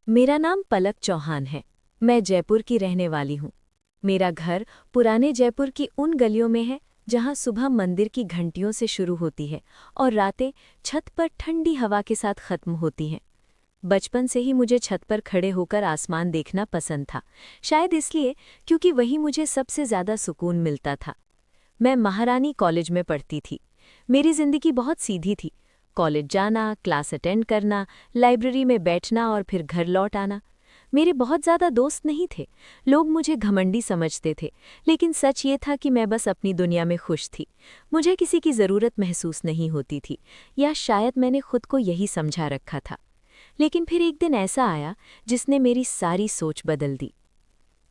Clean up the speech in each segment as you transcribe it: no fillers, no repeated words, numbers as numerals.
मेरा नाम पलक चौहान है। मैं जयपुर की रहने वाली हूँ। मेरा घर पुराने जयपुर की उन गलियों में है जहाँ सुबह मंदिर की घंटियों से शुरू होती है और रातें छत पर ठंडी हवा के साथ खत्म होती हैं। बचपन से ही मुझे छत पर खड़े होकर आसमान देखना पसंद था, शायद इसलिए क्योंकि वही मुझे सबसे ज्यादा सुकून मिलता था। मैं महारानी कॉलेज में पढ़ती थी। मेरी जिंदगी बहुत सीधी थी। कॉलेज जाना, क्लास अटेंड करना, लाइब्रेरी में बैठना और फिर घर लौट आना। मेरे बहुत ज़्यादा दोस्त नहीं थे। लोग मुझे घमंडी समझते थे, लेकिन सच ये था कि मैं बस अपनी दुनिया में खुश थी। मुझे किसी की ज़रूरत महसूस नहीं होती थी, या शायद मैंने खुद को यही समझा रखा था। लेकिन फिर एक दिन ऐसा आया जिसने मेरी सारी सोच बदल दी।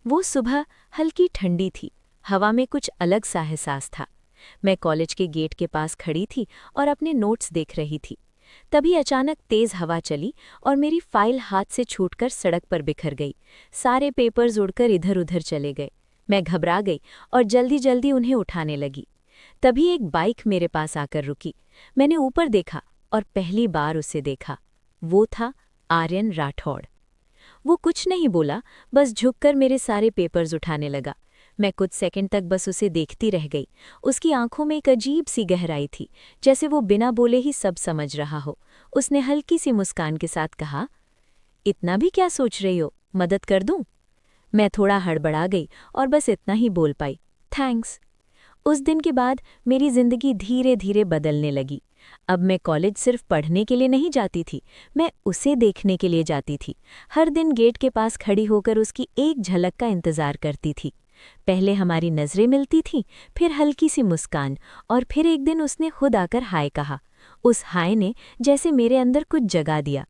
वो सुबह हल्की ठंडी थी, हवा में कुछ अलग सा एहसास था। मैं कॉलेज के गेट के पास खड़ी थी और अपने नोट्स देख रही थी। तभी अचानक तेज हवा चली और मेरी फाइल हाथ से छूटकर सड़क पर बिखर गई। सारे पेपर्स उड़कर इधर-उधर चले गए। मैं घबरा गई और जल्दी जल्दी उन्हें उठाने लगी। तभी एक बाइक मेरे पास आकर रुकी। मैंने ऊपर देखा और पहली बार उसे देखा। वो था आर्यन राठौड़। वो कुछ नहीं बोला, बस झुककर मेरे सारे पेपर्स उठाने लगा। मैं कुछ सेकंड तक बस उसे देखती रह गई। उसकी आंखों में एक अजीब सी गहराई थी, जैसे वो बिना बोले ही सब समझ रहा हो। उसने हल्की सी मुस्कान के साथ कहा, इतना भी क्या सोच रही हो, मदद कर दूं? मैं थोड़ा हड़बड़ा गई और बस इतना ही बोल पाई, थैंक्स। उस दिन के बाद मेरी जिंदगी धीरे धीरे बदलने लगी। अब मैं कॉलेज सिर्फ पढ़ने के लिए नहीं जाती थी, मैं उसे देखने के लिए जाती थी। हर दिन गेट के पास खड़ी होकर उसकी एक झलक का इंतजार करती थी। पहले हमारी नज़रें मिलती थीं, फिर हल्की सी मुस्कान, और फिर एक दिन उसने खुद आकर हाय कहा। उस हाय ने जैसे मेरे अंदर कुछ जगा दिया।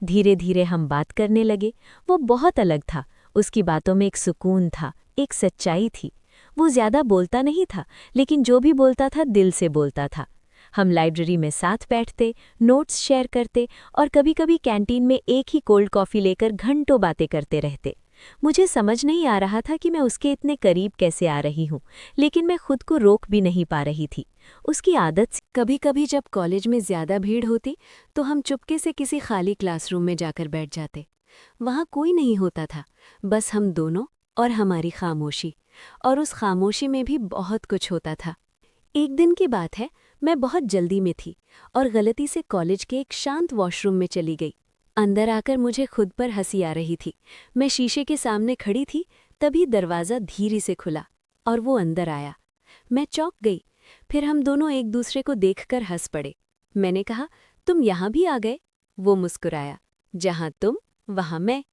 धीरे धीरे हम बात करने लगे। वो बहुत अलग था। उसकी बातों में एक सुकून था, एक सच्चाई थी। वो ज्यादा बोलता नहीं था, लेकिन जो भी बोलता था दिल से बोलता था। हम लाइब्रेरी में साथ बैठते, नोट्स शेयर करते और कभी-कभी कैंटीन में एक ही कोल्ड कॉफ़ी लेकर घंटों बातें करते रहते। मुझे समझ नहीं आ रहा था कि मैं उसके इतने करीब कैसे आ रही हूँ, लेकिन मैं खुद को रोक भी नहीं पा रही थी। उसकी आदत सी। कभी-कभी जब कॉलेज में ज़्यादा भीड़ होती, तो हम चुपके से किसी खाली क्लासरूम में जाकर बैठ जाते। वहाँ कोई नहीं होता था, बस हम दोनों और हमारी खामोशी। और उस खामोशी में भी बहुत कुछ होता था। एक दिन की बात है, मैं बहुत जल्दी में थी और गलती से कॉलेज के एक शांत वॉशरूम में चली गई। अंदर आकर मुझे खुद पर हंसी आ रही थी। मैं शीशे के सामने खड़ी थी, तभी दरवाज़ा धीरे से खुला और वो अंदर आया। मैं चौंक गई। फिर हम दोनों एक दूसरे को देखकर हंस पड़े। मैंने कहा, तुम यहाँ भी आ गए? वो मुस्कुराया, जहाँ तुम वहाँ मैं।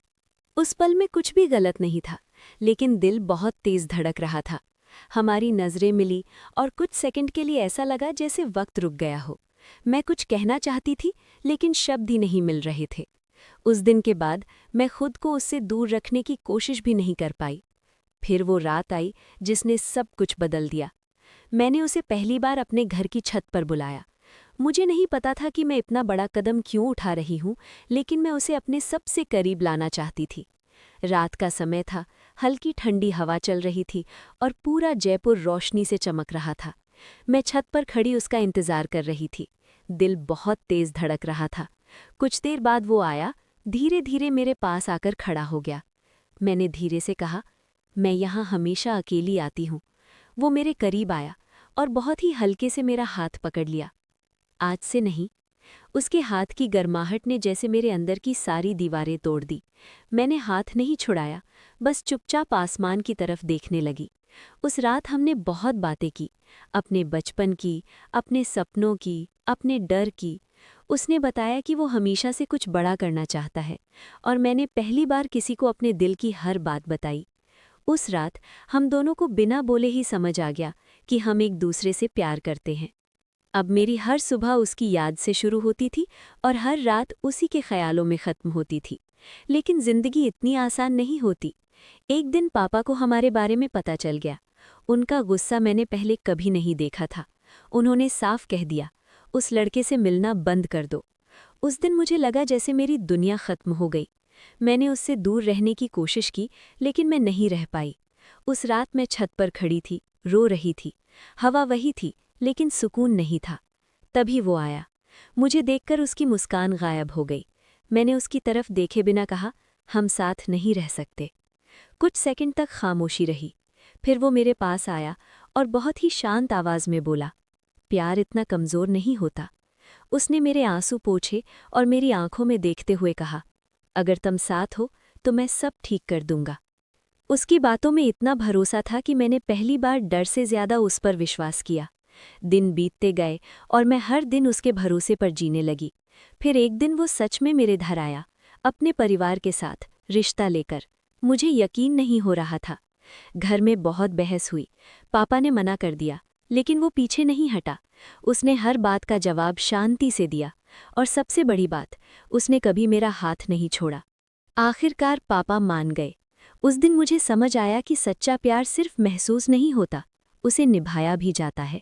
उस पल में कुछ भी गलत नहीं था, लेकिन दिल बहुत तेज धड़क रहा था। हमारी नज़रें मिली और कुछ सेकंड के लिए ऐसा लगा जैसे वक्त रुक गया हो। मैं कुछ कहना चाहती थी, लेकिन शब्द ही नहीं मिल रहे थे। उस दिन के बाद मैं खुद को उससे दूर रखने की कोशिश भी नहीं कर पाई। फिर वो रात आई जिसने सब कुछ बदल दिया। मैंने उसे पहली बार अपने घर की छत पर बुलाया। मुझे नहीं पता था कि मैं इतना बड़ा कदम क्यों उठा रही हूँ, लेकिन मैं उसे अपने सबसे करीब लाना चाहती थी। रात का समय था, हल्की ठंडी हवा चल रही थी और पूरा जयपुर रोशनी से चमक रहा था। मैं छत पर खड़ी उसका इंतजार कर रही थी। दिल बहुत तेज धड़क रहा था। कुछ देर बाद वो आया, धीरे धीरे मेरे पास आकर खड़ा हो गया। मैंने धीरे से कहा, मैं यहाँ हमेशा अकेली आती हूँ। वो मेरे करीब आया और बहुत ही हल्के से मेरा हाथ पकड़ लिया। आज से नहीं। उसके हाथ की गर्माहट ने जैसे मेरे अंदर की सारी दीवारें तोड़ दी। मैंने हाथ नहीं छुड़ाया, बस चुपचाप आसमान की तरफ देखने लगी। उस रात हमने बहुत बातें की, अपने बचपन की, अपने सपनों की, अपने डर की। उसने बताया कि वो हमेशा से कुछ बड़ा करना चाहता है, और मैंने पहली बार किसी को अपने दिल की हर बात बताई। उस रात हम दोनों को बिना बोले ही समझ आ गया कि हम एक दूसरे से प्यार करते हैं। अब मेरी हर सुबह उसकी याद से शुरू होती थी और हर रात उसी के ख्यालों में ख़त्म होती थी। लेकिन ज़िंदगी इतनी आसान नहीं होती। एक दिन पापा को हमारे बारे में पता चल गया। उनका गुस्सा मैंने पहले कभी नहीं देखा था। उन्होंने साफ कह दिया, उस लड़के से मिलना बंद कर दो। उस दिन मुझे लगा जैसे मेरी दुनिया ख़त्म हो गई। मैंने उससे दूर रहने की कोशिश की, लेकिन मैं नहीं रह पाई। उस रात मैं छत पर खड़ी थी, रो रही थी। हवा वही थी, लेकिन सुकून नहीं था। तभी वो आया। मुझे देखकर उसकी मुस्कान गायब हो गई। मैंने उसकी तरफ देखे बिना कहा, हम साथ नहीं रह सकते। कुछ सेकंड तक खामोशी रही। फिर वो मेरे पास आया और बहुत ही शांत आवाज में बोला, प्यार इतना कमज़ोर नहीं होता। उसने मेरे आंसू पोंछे और मेरी आंखों में देखते हुए कहा, अगर तुम साथ हो तो मैं सब ठीक कर दूंगा। उसकी बातों में इतना भरोसा था कि मैंने पहली बार डर से ज्यादा उस पर विश्वास किया। दिन बीतते गए और मैं हर दिन उसके भरोसे पर जीने लगी। फिर एक दिन वो सच में मेरे घर आया, अपने परिवार के साथ, रिश्ता लेकर। मुझे यकीन नहीं हो रहा था। घर में बहुत बहस हुई। पापा ने मना कर दिया, लेकिन वो पीछे नहीं हटा। उसने हर बात का जवाब शांति से दिया, और सबसे बड़ी बात, उसने कभी मेरा हाथ नहीं छोड़ा। आखिरकार पापा मान गए। उस दिन मुझे समझ आया कि सच्चा प्यार सिर्फ महसूस नहीं होता, उसे निभाया भी जाता है।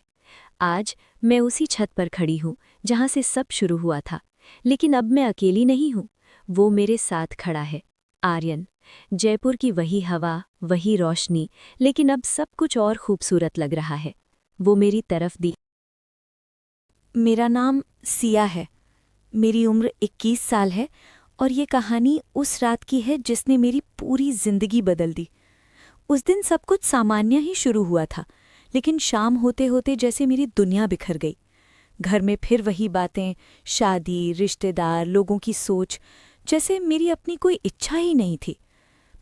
आज मैं उसी छत पर खड़ी हूँ जहाँ से सब शुरू हुआ था, लेकिन अब मैं अकेली नहीं हूँ। वो मेरे साथ खड़ा है। आर्यन। जयपुर की वही हवा, वही रोशनी, लेकिन अब सब कुछ और खूबसूरत लग रहा है। वो मेरी तरफ दी। मेरा नाम सिया है। मेरी उम्र 21 साल है और ये कहानी उस रात की है जिसने मेरी पूरी जिंदगी बदल दी। उस दिन सब कुछ सामान्य ही शुरू हुआ था, लेकिन शाम होते होते जैसे मेरी दुनिया बिखर गई। घर में फिर वही बातें, शादी, रिश्तेदार, लोगों की सोच, जैसे मेरी अपनी कोई इच्छा ही नहीं थी।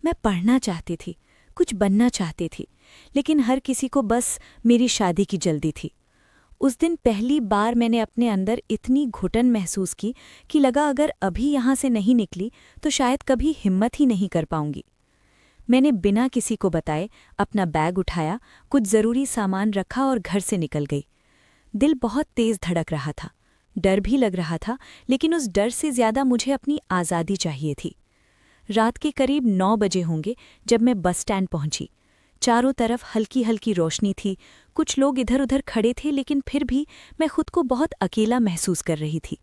मैं पढ़ना चाहती थी, कुछ बनना चाहती थी, लेकिन हर किसी को बस मेरी शादी की जल्दी थी। उस दिन पहली बार मैंने अपने अंदर इतनी घुटन महसूस की कि लगा अगर अभी यहाँ से नहीं निकली तो शायद कभी हिम्मत ही नहीं कर पाऊंगी। मैंने बिना किसी को बताए अपना बैग उठाया, कुछ ज़रूरी सामान रखा और घर से निकल गई। दिल बहुत तेज धड़क रहा था, डर भी लग रहा था, लेकिन उस डर से ज़्यादा मुझे अपनी आज़ादी चाहिए थी। रात के करीब 9 बजे होंगे जब मैं बस स्टैंड पहुंची। चारों तरफ हल्की हल्की रोशनी थी, कुछ लोग इधर उधर खड़े थे, लेकिन फिर भी मैं खुद को बहुत अकेला महसूस कर रही थी।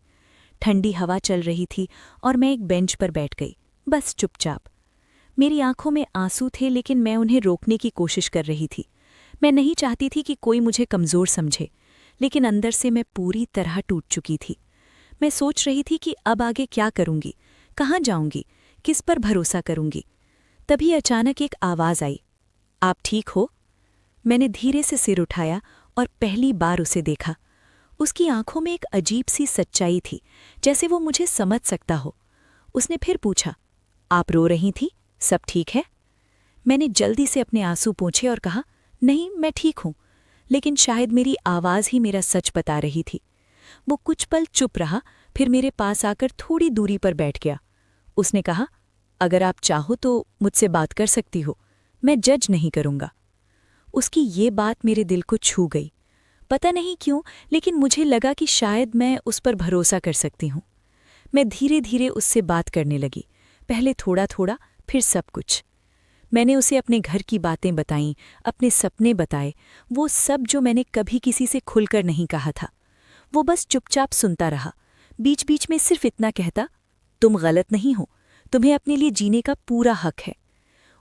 ठंडी हवा चल रही थी और मैं एक बेंच पर बैठ गई, बस चुपचाप। मेरी आंखों में आंसू थे, लेकिन मैं उन्हें रोकने की कोशिश कर रही थी। मैं नहीं चाहती थी कि कोई मुझे कमज़ोर समझे, लेकिन अंदर से मैं पूरी तरह टूट चुकी थी। मैं सोच रही थी कि अब आगे क्या करूंगी, कहाँ जाऊंगी, किस पर भरोसा करूंगी। तभी अचानक एक आवाज़ आई, आप ठीक हो? मैंने धीरे से सिर उठाया और पहली बार उसे देखा। उसकी आंखों में एक अजीब सी सच्चाई थी, जैसे वो मुझे समझ सकता हो। उसने फिर पूछा, आप रो रही थी, सब ठीक है? मैंने जल्दी से अपने आंसू पोंछे और कहा, नहीं, मैं ठीक हूं। लेकिन शायद मेरी आवाज़ ही मेरा सच बता रही थी। वो कुछ पल चुप रहा, फिर मेरे पास आकर थोड़ी दूरी पर बैठ गया। उसने कहा, अगर आप चाहो तो मुझसे बात कर सकती हो, मैं जज नहीं करूंगा। उसकी ये बात मेरे दिल को छू गई। पता नहीं क्यों, लेकिन मुझे लगा कि शायद मैं उस पर भरोसा कर सकती हूँ। मैं धीरे धीरे उससे बात करने लगी, पहले थोड़ा थोड़ा, फिर सब कुछ। मैंने उसे अपने घर की बातें बताईं, अपने सपने बताए, वो सब जो मैंने कभी किसी से खुलकर नहीं कहा था। वो बस चुपचाप सुनता रहा, बीच बीच में सिर्फ इतना कहता, तुम गलत नहीं हो, तुम्हें अपने लिए जीने का पूरा हक है।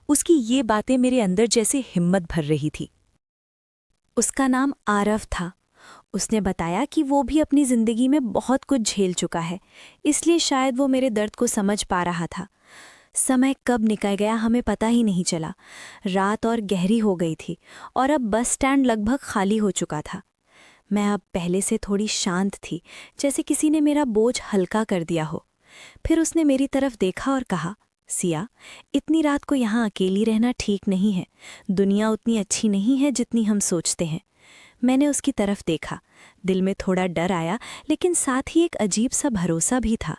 उसकी ये बातें मेरे अंदर जैसे हिम्मत भर रही थी। उसका नाम आरव था। उसने बताया कि वो भी अपनी ज़िंदगी में बहुत कुछ झेल चुका है, इसलिए शायद वो मेरे दर्द को समझ पा रहा था। समय कब निकल गया हमें पता ही नहीं चला। रात और गहरी हो गई थी और अब बस स्टैंड लगभग खाली हो चुका था। मैं अब पहले से थोड़ी शांत थी, जैसे किसी ने मेरा बोझ हल्का कर दिया हो। फिर उसने मेरी तरफ देखा और कहा, सिया, इतनी रात को यहाँ अकेली रहना ठीक नहीं है। दुनिया उतनी अच्छी नहीं है जितनी हम सोचते हैं। मैंने उसकी तरफ देखा, दिल में थोड़ा डर आया, लेकिन साथ ही एक अजीब सा भरोसा भी था।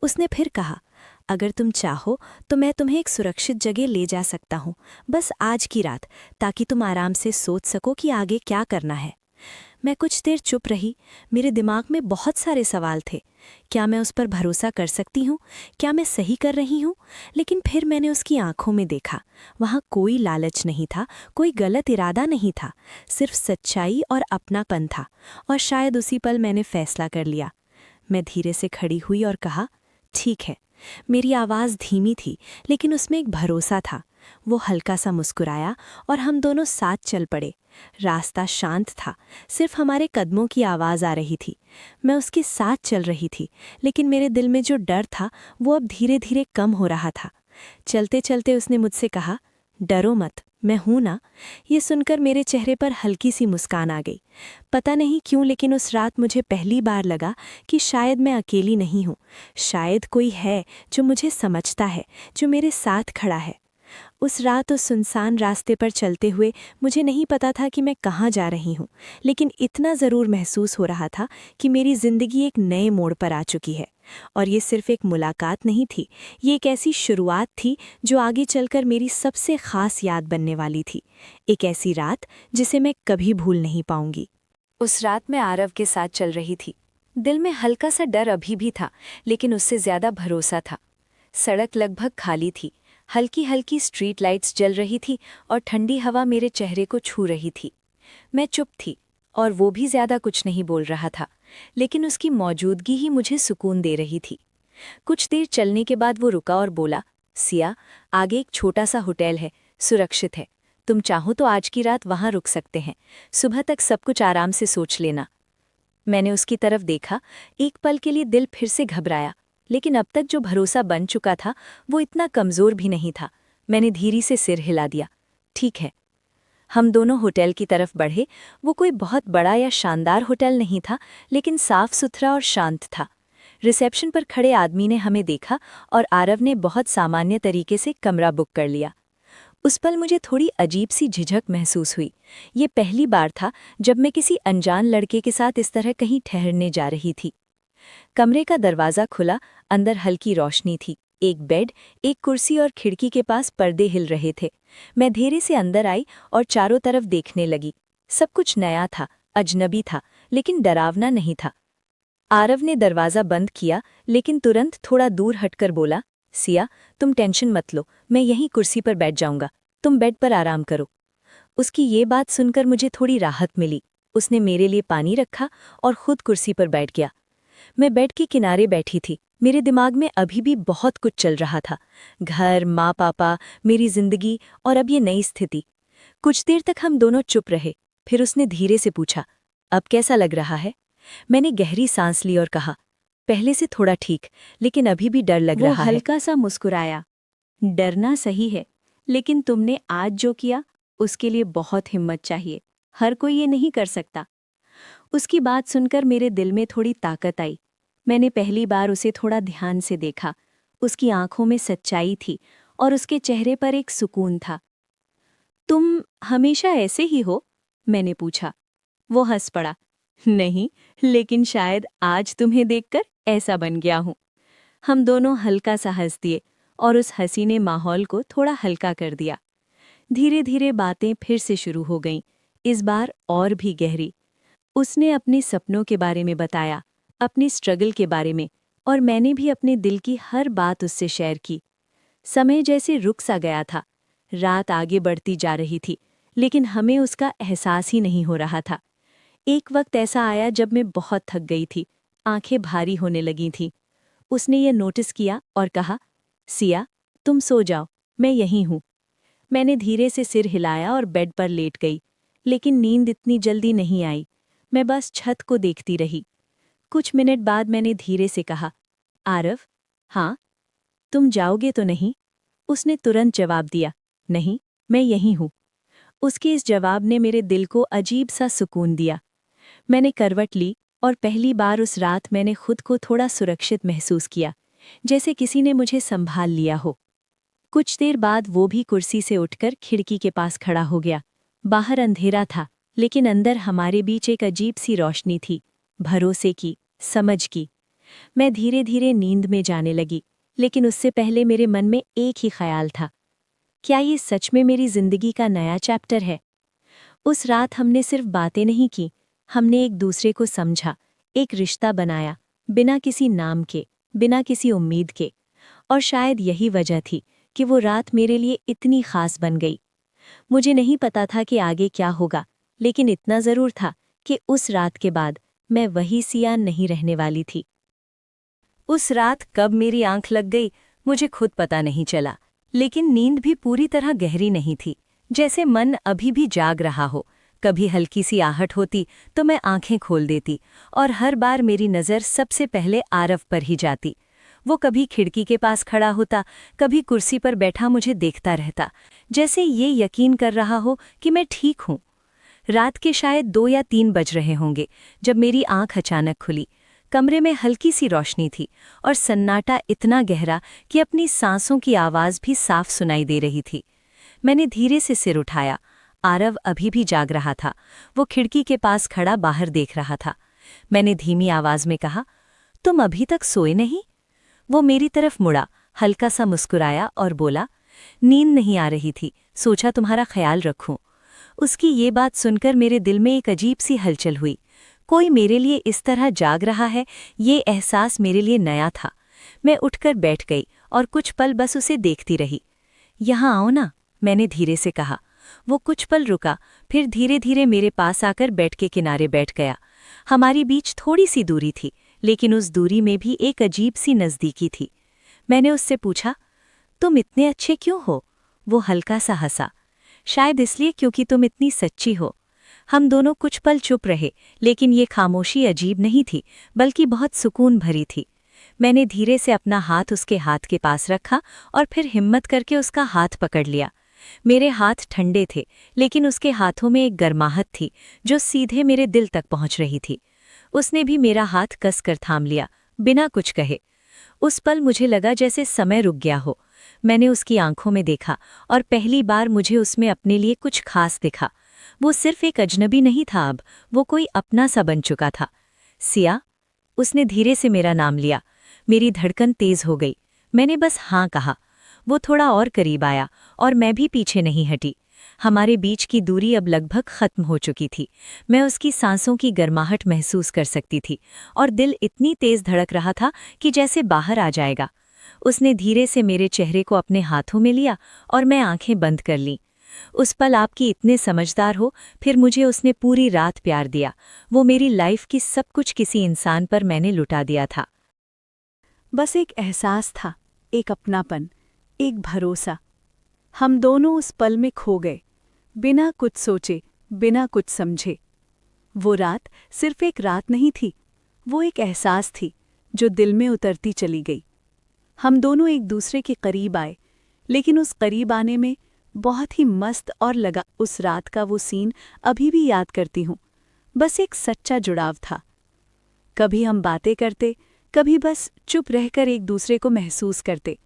उसने फिर कहा, अगर तुम चाहो तो मैं तुम्हें एक सुरक्षित जगह ले जा सकता हूँ, बस आज की रात, ताकि तुम आराम से सोच सको कि आगे क्या करना है। मैं कुछ देर चुप रही। मेरे दिमाग में बहुत सारे सवाल थे। क्या मैं उस पर भरोसा कर सकती हूँ? क्या मैं सही कर रही हूँ? लेकिन फिर मैंने उसकी आंखों में देखा। वहाँ कोई लालच नहीं था, कोई गलत इरादा नहीं था, सिर्फ सच्चाई और अपनापन था। और शायद उसी पल मैंने फैसला कर लिया। मैं धीरे से खड़ी हुई और कहा, ठीक है। मेरी आवाज़ धीमी थी, लेकिन उसमें एक भरोसा था। वो हल्का सा मुस्कुराया और हम दोनों साथ चल पड़े। रास्ता शांत था, सिर्फ हमारे कदमों की आवाज़ आ रही थी। मैं उसके साथ चल रही थी, लेकिन मेरे दिल में जो डर था वो अब धीरे धीरे कम हो रहा था। चलते चलते उसने मुझसे कहा, डरो मत, मैं हूं ना। ये सुनकर मेरे चेहरे पर हल्की सी मुस्कान आ गई। पता नहीं क्यों, लेकिन उस रात मुझे पहली बार लगा कि शायद मैं अकेली नहीं हूं। शायद कोई है जो मुझे समझता है, जो मेरे साथ खड़ा है। उस रात उस सुनसान रास्ते पर चलते हुए मुझे नहीं पता था कि मैं कहाँ जा रही हूँ, लेकिन इतना ज़रूर महसूस हो रहा था कि मेरी ज़िंदगी एक नए मोड़ पर आ चुकी है। और ये सिर्फ एक मुलाकात नहीं थी, ये एक ऐसी शुरुआत थी जो आगे चलकर मेरी सबसे ख़ास याद बनने वाली थी। एक ऐसी रात जिसे मैं कभी भूल नहीं पाऊंगी। उस रात मैं आरव के साथ चल रही थी। दिल में हल्का सा डर अभी भी था, लेकिन उससे ज्यादा भरोसा था। सड़क लगभग खाली थी, हल्की हल्की स्ट्रीट लाइट्स जल रही थी और ठंडी हवा मेरे चेहरे को छू रही थी। मैं चुप थी और वो भी ज्यादा कुछ नहीं बोल रहा था, लेकिन उसकी मौजूदगी ही मुझे सुकून दे रही थी। कुछ देर चलने के बाद वो रुका और बोला, सिया, आगे एक छोटा सा होटल है, सुरक्षित है। तुम चाहो तो आज की रात वहां रुक सकते हैं। सुबह तक सब कुछ आराम से सोच लेना। मैंने उसकी तरफ देखा। एक पल के लिए दिल फिर से घबराया, लेकिन अब तक जो भरोसा बन चुका था वो इतना कमज़ोर भी नहीं था। मैंने धीरे से सिर हिला दिया। ठीक है। हम दोनों होटल की तरफ बढ़े। वो कोई बहुत बड़ा या शानदार होटल नहीं था, लेकिन साफ सुथरा और शांत था। रिसेप्शन पर खड़े आदमी ने हमें देखा और आरव ने बहुत सामान्य तरीके से कमरा बुक कर लिया। उस पल मुझे थोड़ी अजीब सी झिझक महसूस हुई। ये पहली बार था जब मैं किसी अनजान लड़के के साथ इस तरह कहीं ठहरने जा रही थी। कमरे का दरवाज़ा खुला, अंदर हल्की रोशनी थी। एक बेड, एक कुर्सी और खिड़की के पास पर्दे हिल रहे थे। मैं धीरे से अंदर आई और चारों तरफ देखने लगी। सब कुछ नया था, अजनबी था, लेकिन डरावना नहीं था। आरव ने दरवाज़ा बंद किया, लेकिन तुरंत थोड़ा दूर हटकर बोला, सिया, तुम टेंशन मत लो, मैं यहीं कुर्सी पर बैठ जाऊंगा, तुम बेड पर आराम करो। उसकी ये बात सुनकर मुझे थोड़ी राहत मिली। उसने मेरे लिए पानी रखा और खुद कुर्सी पर बैठ गया। मैं बेड के किनारे बैठी थी। मेरे दिमाग में अभी भी बहुत कुछ चल रहा था। घर, माँ पापा, मेरी जिंदगी और अब ये नई स्थिति। कुछ देर तक हम दोनों चुप रहे। फिर उसने धीरे से पूछा, अब कैसा लग रहा है? मैंने गहरी सांस ली और कहा, पहले से थोड़ा ठीक, लेकिन अभी भी डर लग रहा है। वो हल्का सा मुस्कुराया। डरना सही है, लेकिन तुमने आज जो किया उसके लिए बहुत हिम्मत चाहिए। हर कोई ये नहीं कर सकता। उसकी बात सुनकर मेरे दिल में थोड़ी ताकत आई। मैंने पहली बार उसे थोड़ा ध्यान से देखा। उसकी आंखों में सच्चाई थी और उसके चेहरे पर एक सुकून था। तुम हमेशा ऐसे ही हो? मैंने पूछा। वो हंस पड़ा। नहीं, लेकिन शायद आज तुम्हें देखकर ऐसा बन गया हूं। हम दोनों हल्का सा हंस दिए और उस हंसी ने माहौल को थोड़ा हल्का कर दिया। धीरे धीरे बातें फिर से शुरू हो गईं, इस बार और भी गहरी। उसने अपने सपनों के बारे में बताया, अपने स्ट्रगल के बारे में, और मैंने भी अपने दिल की हर बात उससे शेयर की। समय जैसे रुक सा गया था। रात आगे बढ़ती जा रही थी, लेकिन हमें उसका एहसास ही नहीं हो रहा था। एक वक्त ऐसा आया जब मैं बहुत थक गई थी, आंखें भारी होने लगी थीं। उसने ये नोटिस किया और कहा, सिया, तुम सो जाओ, मैं यहीं हूँ। मैंने धीरे से सिर हिलाया और बेड पर लेट गई, लेकिन नींद इतनी जल्दी नहीं आई। मैं बस छत को देखती रही। कुछ मिनट बाद मैंने धीरे से कहा, आरव, हाँ, तुम जाओगे तो नहीं? उसने तुरंत जवाब दिया, नहीं, मैं यहीं हूँ। उसके इस जवाब ने मेरे दिल को अजीब सा सुकून दिया। मैंने करवट ली और पहली बार उस रात मैंने खुद को थोड़ा सुरक्षित महसूस किया, जैसे किसी ने मुझे संभाल लिया हो। कुछ देर बाद वो भी कुर्सी से उठकर खिड़की के पास खड़ा हो गया। बाहर अंधेरा था, लेकिन अंदर हमारे बीच एक अजीब सी रोशनी थी, भरोसे की, समझ की। मैं धीरे धीरे नींद में जाने लगी, लेकिन उससे पहले मेरे मन में एक ही ख्याल था, क्या ये सच में मेरी जिंदगी का नया चैप्टर है? उस रात हमने सिर्फ बातें नहीं की, हमने एक दूसरे को समझा, एक रिश्ता बनाया, बिना किसी नाम के, बिना किसी उम्मीद के। और शायद यही वजह थी कि वो रात मेरे लिए इतनी खास बन गई। मुझे नहीं पता था कि आगे क्या होगा, लेकिन इतना ज़रूर था कि उस रात के बाद मैं वही सिया नहीं रहने वाली थी। उस रात कब मेरी आंख लग गई मुझे खुद पता नहीं चला, लेकिन नींद भी पूरी तरह गहरी नहीं थी, जैसे मन अभी भी जाग रहा हो। कभी हल्की सी आहट होती तो मैं आंखें खोल देती और हर बार मेरी नज़र सबसे पहले आरव पर ही जाती। वो कभी खिड़की के पास खड़ा होता, कभी कुर्सी पर बैठा मुझे देखता रहता, जैसे ये यकीन कर रहा हो कि मैं ठीक हूँ। रात के शायद 2 या 3 बज रहे होंगे जब मेरी आंख अचानक खुली। कमरे में हल्की सी रोशनी थी और सन्नाटा इतना गहरा कि अपनी सांसों की आवाज़ भी साफ सुनाई दे रही थी। मैंने धीरे से सिर उठाया। आरव अभी भी जाग रहा था। वो खिड़की के पास खड़ा बाहर देख रहा था। मैंने धीमी आवाज़ में कहा, तुम अभी तक सोए नहीं? वो मेरी तरफ मुड़ा, हल्का सा मुस्कुराया और बोला, नींद नहीं आ रही थी, सोचा तुम्हारा ख्याल रखूं। उसकी ये बात सुनकर मेरे दिल में एक अजीब सी हलचल हुई। कोई मेरे लिए इस तरह जाग रहा है, ये एहसास मेरे लिए नया था। मैं उठकर बैठ गई और कुछ पल बस उसे देखती रही। यहाँ आओ ना, मैंने धीरे से कहा। वो कुछ पल रुका, फिर धीरे धीरे मेरे पास आकर बेड के किनारे बैठ गया। हमारी बीच थोड़ी सी दूरी थी, लेकिन उस दूरी में भी एक अजीब सी नज़दीकी थी। मैंने उससे पूछा, तुम इतने अच्छे क्यों हो? वो हल्का सा हंसा, शायद इसलिए क्योंकि तुम इतनी सच्ची हो। हम दोनों कुछ पल चुप रहे, लेकिन ये खामोशी अजीब नहीं थी, बल्कि बहुत सुकून भरी थी। मैंने धीरे से अपना हाथ उसके हाथ के पास रखा और फिर हिम्मत करके उसका हाथ पकड़ लिया। मेरे हाथ ठंडे थे, लेकिन उसके हाथों में एक गर्माहट थी जो सीधे मेरे दिल तक पहुंच रही थी। उसने भी मेरा हाथ कसकर थाम लिया, बिना कुछ कहे। उस पल मुझे लगा जैसे समय रुक गया हो। मैंने उसकी आंखों में देखा और पहली बार मुझे उसमें अपने लिए कुछ खास दिखा। वो सिर्फ एक अजनबी नहीं था, अब वो कोई अपना सा बन चुका था। सिया, उसने धीरे से मेरा नाम लिया। मेरी धड़कन तेज हो गई। मैंने बस हाँ कहा। वो थोड़ा और करीब आया और मैं भी पीछे नहीं हटी। हमारे बीच की दूरी अब लगभग खत्म हो चुकी थी। मैं उसकी सांसों की गर्माहट महसूस कर सकती थी और दिल इतनी तेज धड़क रहा था कि जैसे बाहर आ जाएगा। उसने धीरे से मेरे चेहरे को अपने हाथों में लिया और मैं आंखें बंद कर लीं। उस पल आपकी इतने समझदार हो, फिर मुझे उसने पूरी रात प्यार दिया। वो मेरी लाइफ की सब कुछ किसी इंसान पर मैंने लुटा दिया था। बस एक एहसास था, एक अपनापन, एक भरोसा। हम दोनों उस पल में खो गए, बिना कुछ सोचे, बिना कुछ समझे। वो रात सिर्फ एक रात नहीं थी, वो एक एहसास थी जो दिल में उतरती चली गई। हम दोनों एक दूसरे के करीब आए, लेकिन उस करीब आने में बहुत ही मस्त और लगा। उस रात का वो सीन अभी भी याद करती हूँ। बस एक सच्चा जुड़ाव था। कभी हम बातें करते, कभी बस चुप रहकर एक दूसरे को महसूस करते।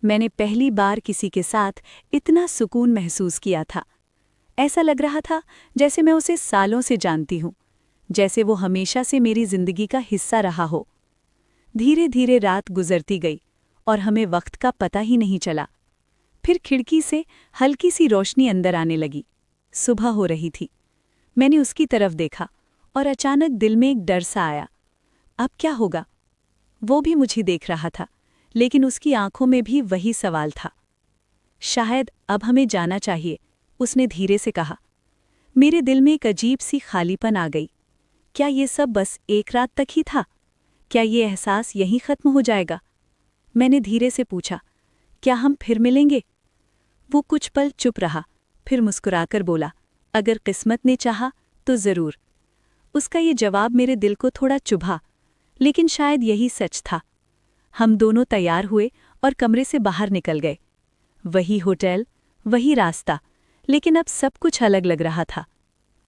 मैंने पहली बार किसी के साथ इतना सुकून महसूस किया था। ऐसा लग रहा था जैसे मैं उसे सालों से जानती हूँ, जैसे वो हमेशा से मेरी जिंदगी का हिस्सा रहा हो। धीरे धीरे रात गुजरती गई और हमें वक्त का पता ही नहीं चला। फिर खिड़की से हल्की सी रोशनी अंदर आने लगी। सुबह हो रही थी। मैंने उसकी तरफ देखा और अचानक दिल में एक डर सा आया। अब क्या होगा? वो भी मुझे देख रहा था, लेकिन उसकी आंखों में भी वही सवाल था। शायद अब हमें जाना चाहिए, उसने धीरे से कहा। मेरे दिल में एक अजीब सी खालीपन आ गई। क्या ये सब बस एक रात तक ही था? क्या ये एहसास यहीं खत्म हो जाएगा? मैंने धीरे से पूछा, क्या हम फिर मिलेंगे? वो कुछ पल चुप रहा, फिर मुस्कुराकर बोला, अगर किस्मत ने चाहा तो ज़रूर। उसका ये जवाब मेरे दिल को थोड़ा चुभा, लेकिन शायद यही सच था। हम दोनों तैयार हुए और कमरे से बाहर निकल गए। वही होटल, वही रास्ता, लेकिन अब सब कुछ अलग लग रहा था।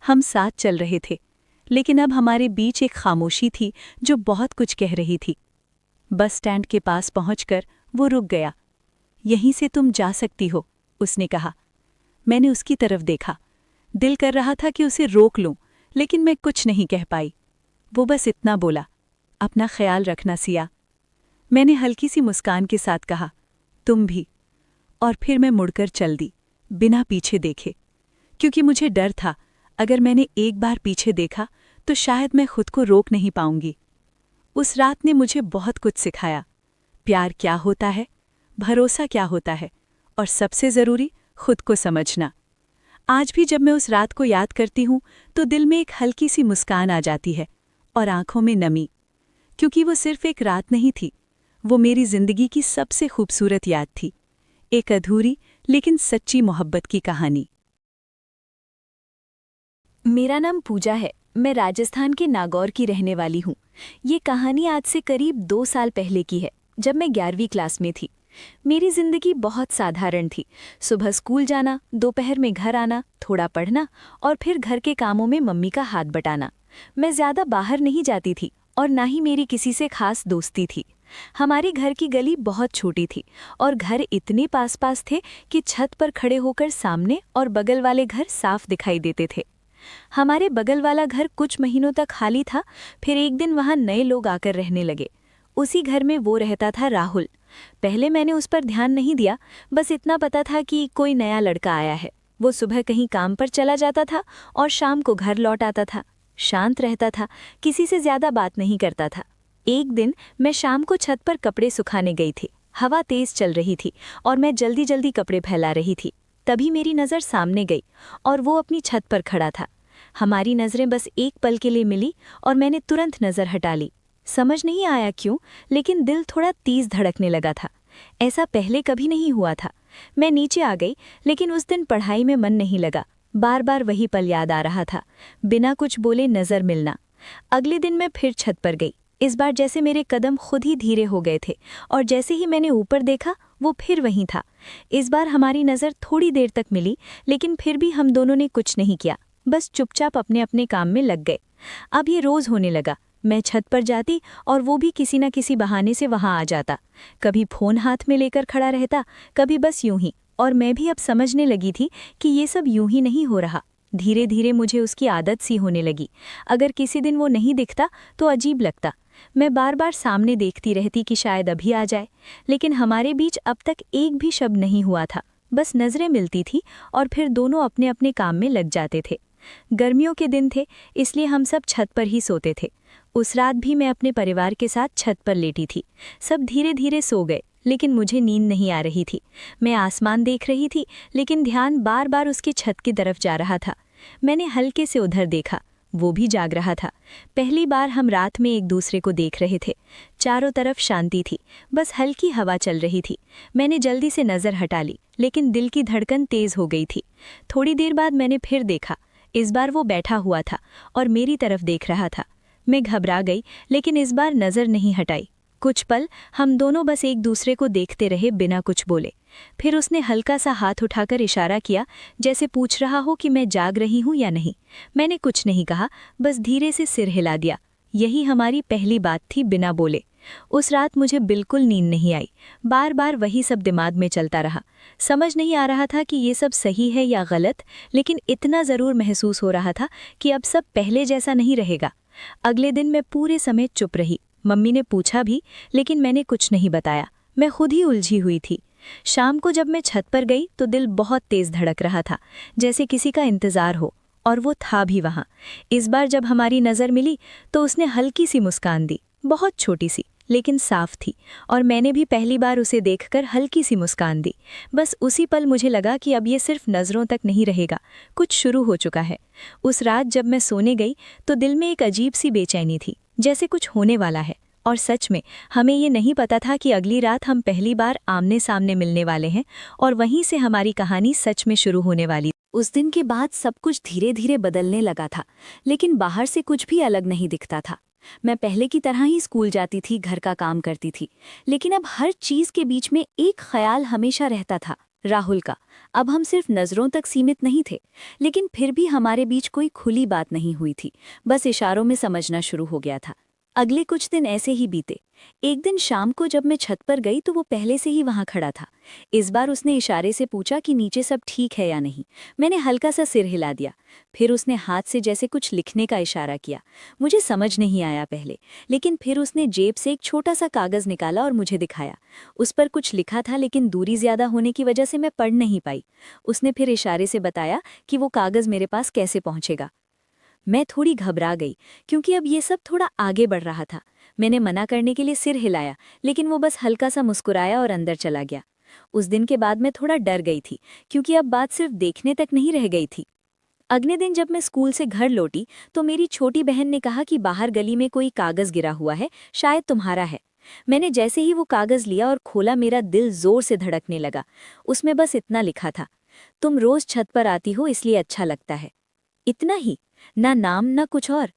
हम साथ चल रहे थे, लेकिन अब हमारे बीच एक खामोशी थी जो बहुत कुछ कह रही थी। बस स्टैंड के पास पहुंचकर वो रुक गया। यहीं से तुम जा सकती हो, उसने कहा। मैंने उसकी तरफ देखा। दिल कर रहा था कि उसे रोक लूं, लेकिन मैं कुछ नहीं कह पाई। वो बस इतना बोला, अपना ख्याल रखना सिया। मैंने हल्की सी मुस्कान के साथ कहा, तुम भी। और फिर मैं मुड़कर चल दी, बिना पीछे देखे, क्योंकि मुझे डर था अगर मैंने एक बार पीछे देखा तो शायद मैं खुद को रोक नहीं पाऊंगी। उस रात ने मुझे बहुत कुछ सिखाया। प्यार क्या होता है, भरोसा क्या होता है, और सबसे ज़रूरी खुद को समझना। आज भी जब मैं उस रात को याद करती हूँ तो दिल में एक हल्की सी मुस्कान आ जाती है और आंखों में नमी, क्योंकि वो सिर्फ एक रात नहीं थी, वो मेरी जिंदगी की सबसे खूबसूरत याद थी। एक अधूरी लेकिन सच्ची मोहब्बत की कहानी। मेरा नाम पूजा है। मैं राजस्थान के नागौर की रहने वाली हूँ। ये कहानी आज से करीब 2 साल पहले की है। जब मैं 11वीं क्लास में थी। मेरी जिंदगी बहुत साधारण थी। सुबह स्कूल जाना, दोपहर में घर आना, थोड़ा पढ़ना और फिर घर के कामों में मम्मी का हाथ बटाना। मैं ज़्यादा बाहर नहीं जाती थी और ना ही मेरी किसी से खास दोस्ती थी। हमारी घर की गली बहुत छोटी थी और घर इतने पास पास थे कि छत पर खड़े होकर सामने और बगल वाले घर साफ दिखाई देते थे। हमारे बगल वाला घर कुछ महीनों तक खाली था, फिर एक दिन वहां नए लोग आकर रहने लगे। उसी घर में वो रहता था राहुल। पहले मैंने उस पर ध्यान नहीं दिया, बस इतना पता था कि कोई नया लड़का आया है। वो सुबह कहीं काम पर चला जाता था और शाम को घर लौट आता था। शांत रहता था, किसी से ज्यादा बात नहीं करता था। एक दिन मैं शाम को छत पर कपड़े सुखाने गई थी। हवा तेज चल रही थी और मैं जल्दी जल्दी कपड़े फैला रही थी। तभी मेरी नज़र सामने गई और वो अपनी छत पर खड़ा था। हमारी नज़रें बस एक पल के लिए मिली और मैंने तुरंत नज़र हटा ली। समझ नहीं आया क्यों, लेकिन दिल थोड़ा तेज धड़कने लगा था। ऐसा पहले कभी नहीं हुआ था। मैं नीचे आ गई, लेकिन उस दिन पढ़ाई में मन नहीं लगा। बार बार वही पल याद आ रहा था, बिना कुछ बोले नज़र मिलना। अगले दिन मैं फिर छत पर गई। इस बार जैसे मेरे कदम खुद ही धीरे हो गए थे और जैसे ही मैंने ऊपर देखा, वो फिर वहीं था। इस बार हमारी नज़र थोड़ी देर तक मिली, लेकिन फिर भी हम दोनों ने कुछ नहीं किया, बस चुपचाप अपने अपने काम में लग गए। अब ये रोज़ होने लगा। मैं छत पर जाती और वो भी किसी न किसी बहाने से वहां आ जाता। कभी फ़ोन हाथ में लेकर खड़ा रहता, कभी बस यूं ही। और मैं भी अब समझने लगी थी कि ये सब यूं ही नहीं हो रहा। धीरे धीरे मुझे उसकी आदत सी होने लगी। अगर किसी दिन वो नहीं दिखता तो अजीब लगता। मैं बार बार सामने देखती रहती कि शायद अभी आ जाए, लेकिन हमारे बीच अब तक एक भी शब्द नहीं हुआ था। बस नज़रें मिलती थी और फिर दोनों अपने अपने काम में लग जाते थे। गर्मियों के दिन थे, इसलिए हम सब छत पर ही सोते थे। उस रात भी मैं अपने परिवार के साथ छत पर लेटी थी। सब धीरे धीरे सो गए, लेकिन मुझे नींद नहीं आ रही थी। मैं आसमान देख रही थी, लेकिन ध्यान बार बार उसकी छत की तरफ जा रहा था। मैंने हल्के से उधर देखा, वो भी जाग रहा था। पहली बार हम रात में एक दूसरे को देख रहे थे। चारों तरफ शांति थी, बस हल्की हवा चल रही थी। मैंने जल्दी से नज़र हटा ली, लेकिन दिल की धड़कन तेज हो गई थी। थोड़ी देर बाद मैंने फिर देखा। इस बार वो बैठा हुआ था और मेरी तरफ देख रहा था। मैं घबरा गई, लेकिन इस बार नज़र नहीं हटाई। कुछ पल हम दोनों बस एक दूसरे को देखते रहे बिना कुछ बोले। फिर उसने हल्का सा हाथ उठाकर इशारा किया, जैसे पूछ रहा हो कि मैं जाग रही हूं या नहीं। मैंने कुछ नहीं कहा, बस धीरे से सिर हिला दिया। यही हमारी पहली बात थी बिना बोले। उस रात मुझे बिल्कुल नींद नहीं आई। बार बार वही सब दिमाग में चलता रहा। समझ नहीं आ रहा था कि ये सब सही है या गलत, लेकिन इतना ज़रूर महसूस हो रहा था कि अब सब पहले जैसा नहीं रहेगा। अगले दिन मैं पूरे समय चुप रही। मम्मी ने पूछा भी, लेकिन मैंने कुछ नहीं बताया। मैं खुद ही उलझी हुई थी। शाम को जब मैं छत पर गई तो दिल बहुत तेज धड़क रहा था, जैसे किसी का इंतज़ार हो, और वो था भी वहाँ। इस बार जब हमारी नज़र मिली तो उसने हल्की सी मुस्कान दी, बहुत छोटी सी लेकिन साफ थी, और मैंने भी पहली बार उसे देखकर हल्की सी मुस्कान दी। बस उसी पल मुझे लगा कि अब ये सिर्फ नज़रों तक नहीं रहेगा, कुछ शुरू हो चुका है। उस रात जब मैं सोने गई तो दिल में एक अजीब सी बेचैनी थी, जैसे कुछ होने वाला है। और सच में हमें ये नहीं पता था कि अगली रात हम पहली बार आमने सामने मिलने वाले हैं, और वहीं से हमारी कहानी सच में शुरू होने वाली। उस दिन के बाद सब कुछ धीरे धीरे बदलने लगा था, लेकिन बाहर से कुछ भी अलग नहीं दिखता था। मैं पहले की तरह ही स्कूल जाती थी, घर का काम करती थी, लेकिन अब हर चीज़ के बीच में एक ख्याल हमेशा रहता था, राहुल का। अब हम सिर्फ नज़रों तक सीमित नहीं थे, लेकिन फिर भी हमारे बीच कोई खुली बात नहीं हुई थी, बस इशारों में समझना शुरू हो गया था। अगले कुछ दिन ऐसे ही बीते। एक दिन शाम को जब मैं छत पर गई तो वो पहले से ही वहां खड़ा था। इस बार उसने इशारे से पूछा कि नीचे सब ठीक है या नहीं। मैंने हल्का सा सिर हिला दिया। फिर उसने हाथ से जैसे कुछ लिखने का इशारा किया। मुझे समझ नहीं आया पहले, लेकिन फिर उसने जेब से एक छोटा सा कागज़ निकाला और मुझे दिखाया। उस पर कुछ लिखा था, लेकिन दूरी ज़्यादा होने की वजह से मैं पढ़ नहीं पाई। उसने फिर इशारे से बताया कि वो कागज़ मेरे पास कैसे पहुँचेगा। मैं थोड़ी घबरा गई, क्योंकि अब ये सब थोड़ा आगे बढ़ रहा था। मैंने मना करने के लिए सिर हिलाया, लेकिन वो बस हल्का सा मुस्कुराया और अंदर चला गया। उस दिन के बाद मैं थोड़ा डर गई थी, क्योंकि अब बात सिर्फ देखने तक नहीं रह गई थी। अगले दिन जब मैं स्कूल से घर लौटी तो मेरी छोटी बहन ने कहा कि बाहर गली में कोई कागज़ गिरा हुआ है, शायद तुम्हारा है। मैंने जैसे ही वो कागज़ लिया और खोला, मेरा दिल जोर से धड़कने लगा। उसमें बस इतना लिखा था, तुम रोज़ छत पर आती हो इसलिए अच्छा लगता है। इतना ही, ना नाम ना कुछ और।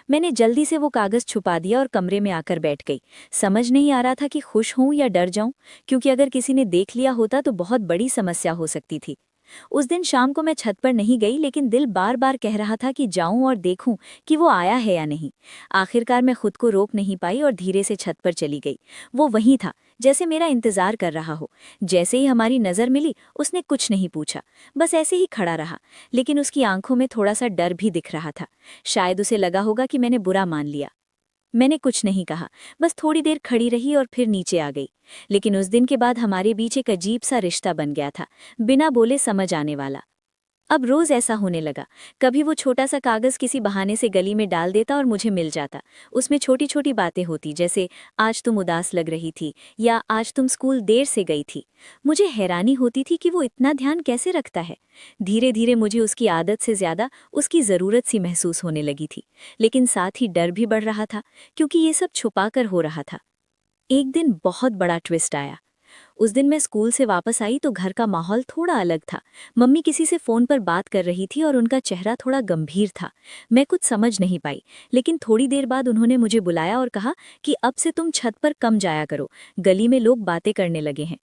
मैंने जल्दी से वो कागज़ छुपा दिया और कमरे में आकर बैठ गई। समझ नहीं आ रहा था कि खुश हूं या डर जाऊं, क्योंकि अगर किसी ने देख लिया होता तो बहुत बड़ी समस्या हो सकती थी। उस दिन शाम को मैं छत पर नहीं गई, लेकिन दिल बार बार कह रहा था कि जाऊं और देखूं कि वो आया है या नहीं। आखिरकार मैं खुद को रोक नहीं पाई और धीरे से छत पर चली गई। वो वहीं था, जैसे मेरा इंतजार कर रहा हो। जैसे ही हमारी नज़र मिली, उसने कुछ नहीं पूछा, बस ऐसे ही खड़ा रहा। लेकिन उसकी आंखों में थोड़ा सा डर भी दिख रहा था। शायद उसे लगा होगा कि मैंने बुरा मान लिया। मैंने कुछ नहीं कहा, बस थोड़ी देर खड़ी रही और फिर नीचे आ गई। लेकिन उस दिन के बाद हमारे बीच एक अजीब सा रिश्ता बन गया था, बिना बोले समझ आने वाला। अब रोज ऐसा होने लगा। कभी वो छोटा सा कागज किसी बहाने से गली में डाल देता और मुझे मिल जाता। उसमें छोटी छोटी बातें होती, जैसे आज तुम उदास लग रही थी या आज तुम स्कूल देर से गई थी। मुझे हैरानी होती थी कि वो इतना ध्यान कैसे रखता है। धीरे धीरे मुझे उसकी आदत से ज्यादा उसकी जरूरत सी महसूस होने लगी थी। लेकिन साथ ही डर भी बढ़ रहा था, क्योंकि ये सब छुपा कर हो रहा था। एक दिन बहुत बड़ा ट्विस्ट आया। उस दिन मैं स्कूल से वापस आई तो घर का माहौल थोड़ा अलग था। मम्मी किसी से फोन पर बात कर रही थी और उनका चेहरा थोड़ा गंभीर था। मैं कुछ समझ नहीं पाई, लेकिन थोड़ी देर बाद उन्होंने मुझे बुलाया और कहा कि अब से तुम छत पर कम जाया करो, गली में लोग बातें करने लगे हैं।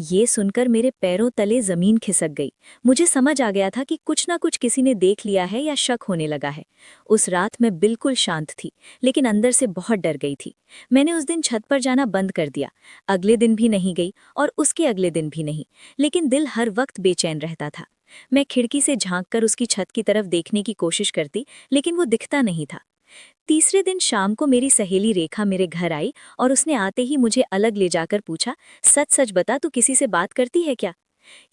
ये सुनकर मेरे पैरों तले जमीन खिसक गई। मुझे समझ आ गया था कि कुछ ना कुछ किसी ने देख लिया है या शक होने लगा है। उस रात मैं बिल्कुल शांत थी, लेकिन अंदर से बहुत डर गई थी। मैंने उस दिन छत पर जाना बंद कर दिया। अगले दिन भी नहीं गई और उसके अगले दिन भी नहीं, लेकिन दिल हर वक्त बेचैन रहता था। मैं खिड़की से झांककर उसकी छत की तरफ देखने की कोशिश करती, लेकिन वो दिखता नहीं था। तीसरे दिन शाम को मेरी सहेली रेखा मेरे घर आई और उसने आते ही मुझे अलग ले जाकर पूछा, सच सच बता, तू किसी से बात करती है क्या?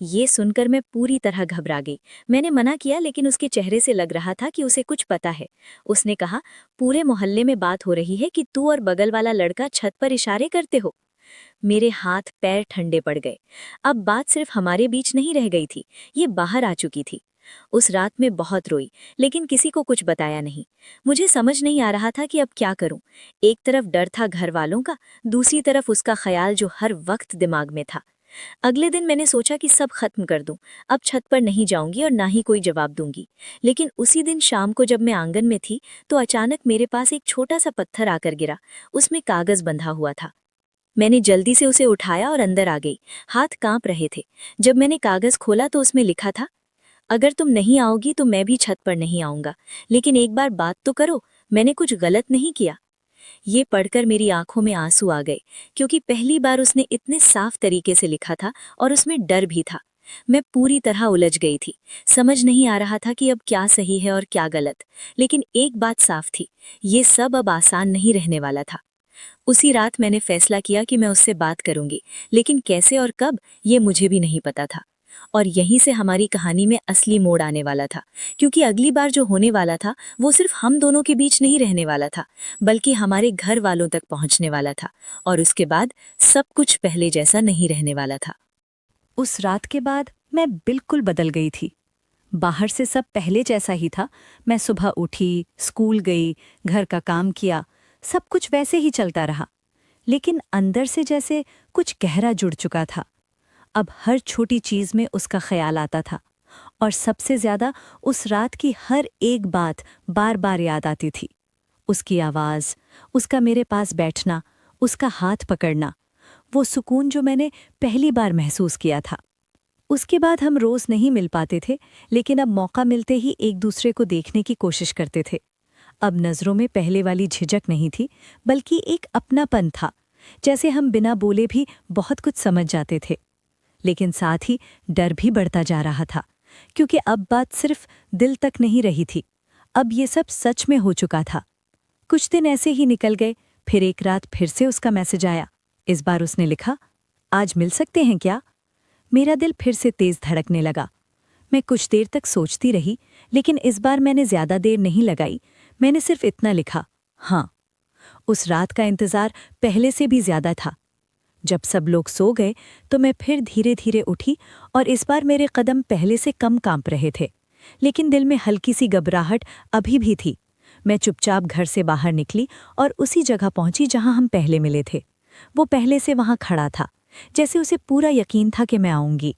ये सुनकर मैं पूरी तरह घबरा गई। मैंने मना किया, लेकिन उसके चेहरे से लग रहा था कि उसे कुछ पता है। उसने कहा, पूरे मोहल्ले में बात हो रही है कि तू और बगल वाला लड़का छत पर इशारे करते हो। मेरे हाथ पैर ठंडे पड़ गए। अब बात सिर्फ हमारे बीच नहीं रह गई थी, ये बाहर आ चुकी थी। उस रात में बहुत रोई, लेकिन किसी को कुछ बताया नहीं। मुझे समझ नहीं आ रहा था कि अब क्या करूं। एक तरफ डर था घर वालों का, दूसरी तरफ उसका ख्याल जो हर वक्त दिमाग में था। अगले दिन मैंने सोचा कि सब खत्म कर दूं, अब छत पर नहीं जाऊंगी और ना ही कोई जवाब दूंगी। लेकिन उसी दिन शाम को जब मैं आंगन में थी, तो अचानक मेरे पास एक छोटा सा पत्थर आकर गिरा। उसमें कागज बंधा हुआ था। मैंने जल्दी से उसे उठाया और अंदर आ गई। हाथ कांप रहे थे। जब मैंने कागज खोला तो उसमें लिखा था, अगर तुम नहीं आओगी तो मैं भी छत पर नहीं आऊंगा, लेकिन एक बार बात तो करो, मैंने कुछ गलत नहीं किया। ये पढ़कर मेरी आंखों में आंसू आ गए, क्योंकि पहली बार उसने इतने साफ तरीके से लिखा था और उसमें डर भी था। मैं पूरी तरह उलझ गई थी। समझ नहीं आ रहा था कि अब क्या सही है और क्या गलत। लेकिन एक बात साफ थी, ये सब अब आसान नहीं रहने वाला था। उसी रात मैंने फैसला किया कि मैं उससे बात करूंगी, लेकिन कैसे और कब, ये मुझे भी नहीं पता था। और यहीं से हमारी कहानी में असली मोड़ आने वाला था, क्योंकि अगली बार जो होने वाला था वो सिर्फ हम दोनों के बीच नहीं रहने वाला था, बल्कि हमारे घर वालों तक पहुंचने वाला था। और उसके बाद सब कुछ पहले जैसा नहीं रहने वाला था। उस रात के बाद मैं बिल्कुल बदल गई थी। बाहर से सब पहले जैसा ही था। मैं सुबह उठी, स्कूल गई, घर का काम किया, सब कुछ वैसे ही चलता रहा। लेकिन अंदर से जैसे कुछ गहरा जुड़ चुका था। अब हर छोटी चीज में उसका ख्याल आता था, और सबसे ज्यादा उस रात की हर एक बात बार बार याद आती थी। उसकी आवाज़, उसका मेरे पास बैठना, उसका हाथ पकड़ना, वो सुकून जो मैंने पहली बार महसूस किया था। उसके बाद हम रोज नहीं मिल पाते थे, लेकिन अब मौका मिलते ही एक दूसरे को देखने की कोशिश करते थे। अब नज़रों में पहले वाली झिझक नहीं थी, बल्कि एक अपनापन था, जैसे हम बिना बोले भी बहुत कुछ समझ जाते थे। लेकिन साथ ही डर भी बढ़ता जा रहा था, क्योंकि अब बात सिर्फ दिल तक नहीं रही थी, अब ये सब सच में हो चुका था। कुछ दिन ऐसे ही निकल गए, फिर एक रात फिर से उसका मैसेज आया। इस बार उसने लिखा, आज मिल सकते हैं क्या? मेरा दिल फिर से तेज धड़कने लगा। मैं कुछ देर तक सोचती रही, लेकिन इस बार मैंने ज्यादा देर नहीं लगाई। मैंने सिर्फ इतना लिखा, हाँ। उस रात का इंतजार पहले से भी ज्यादा था। जब सब लोग सो गए तो मैं फिर धीरे धीरे उठी, और इस बार मेरे कदम पहले से कम कांप रहे थे, लेकिन दिल में हल्की सी घबराहट अभी भी थी। मैं चुपचाप घर से बाहर निकली और उसी जगह पहुंची जहां हम पहले मिले थे। वो पहले से वहां खड़ा था, जैसे उसे पूरा यकीन था कि मैं आऊंगी।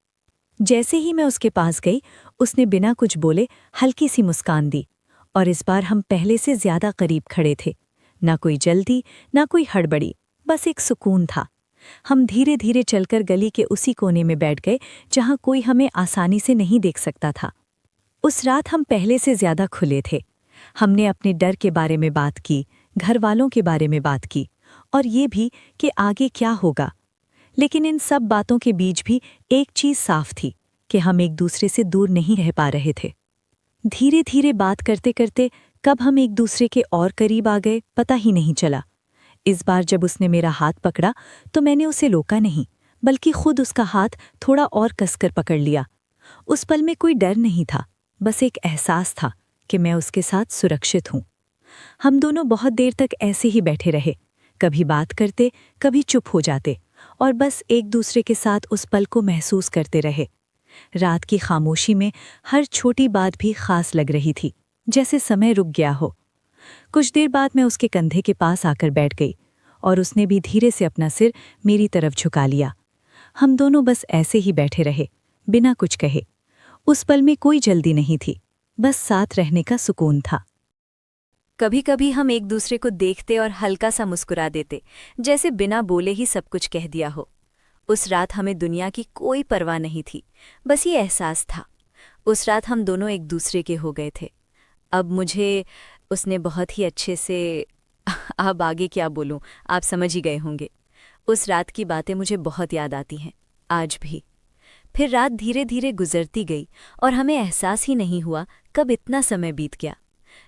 जैसे ही मैं उसके पास गई, उसने बिना कुछ बोले हल्की सी मुस्कान दी, और इस बार हम पहले से ज्यादा करीब खड़े थे। ना कोई जल्दी, ना कोई हड़बड़ी, बस एक सुकून था। हम धीरे धीरे चलकर गली के उसी कोने में बैठ गए जहां कोई हमें आसानी से नहीं देख सकता था। उस रात हम पहले से ज्यादा खुले थे। हमने अपने डर के बारे में बात की, घर वालों के बारे में बात की, और ये भी कि आगे क्या होगा। लेकिन इन सब बातों के बीच भी एक चीज साफ थी कि हम एक दूसरे से दूर नहीं रह पा रहे थे। धीरे धीरे बात करते करते कब हम एक दूसरे के और करीब आ गए पता ही नहीं चला। इस बार जब उसने मेरा हाथ पकड़ा तो मैंने उसे रोका नहीं, बल्कि खुद उसका हाथ थोड़ा और कसकर पकड़ लिया। उस पल में कोई डर नहीं था, बस एक एहसास था कि मैं उसके साथ सुरक्षित हूँ। हम दोनों बहुत देर तक ऐसे ही बैठे रहे, कभी बात करते, कभी चुप हो जाते, और बस एक दूसरे के साथ उस पल को महसूस करते रहे। रात की खामोशी में हर छोटी बात भी खास लग रही थी, जैसे समय रुक गया हो। कुछ देर बाद मैं उसके कंधे के पास आकर बैठ गई और उसने भी धीरे से अपना सिर मेरी तरफ झुका लिया। हम दोनों बस ऐसे ही बैठे रहे, बिना कुछ कहे। उस पल में कोई जल्दी नहीं थी, बस साथ रहने का सुकून था। कभी कभी हम एक दूसरे को देखते और हल्का सा मुस्कुरा देते, जैसे बिना बोले ही सब कुछ कह दिया हो। उस रात हमें दुनिया की कोई परवाह नहीं थी, बस ये एहसास था। उस रात हम दोनों एक दूसरे के हो गए थे। अब मुझे उसने बहुत ही अच्छे से अब आगे क्या बोलूं, आप समझ ही गए होंगे। उस रात की बातें मुझे बहुत याद आती हैं, आज भी। फिर रात धीरे धीरे गुजरती गई और हमें एहसास ही नहीं हुआ कब इतना समय बीत गया।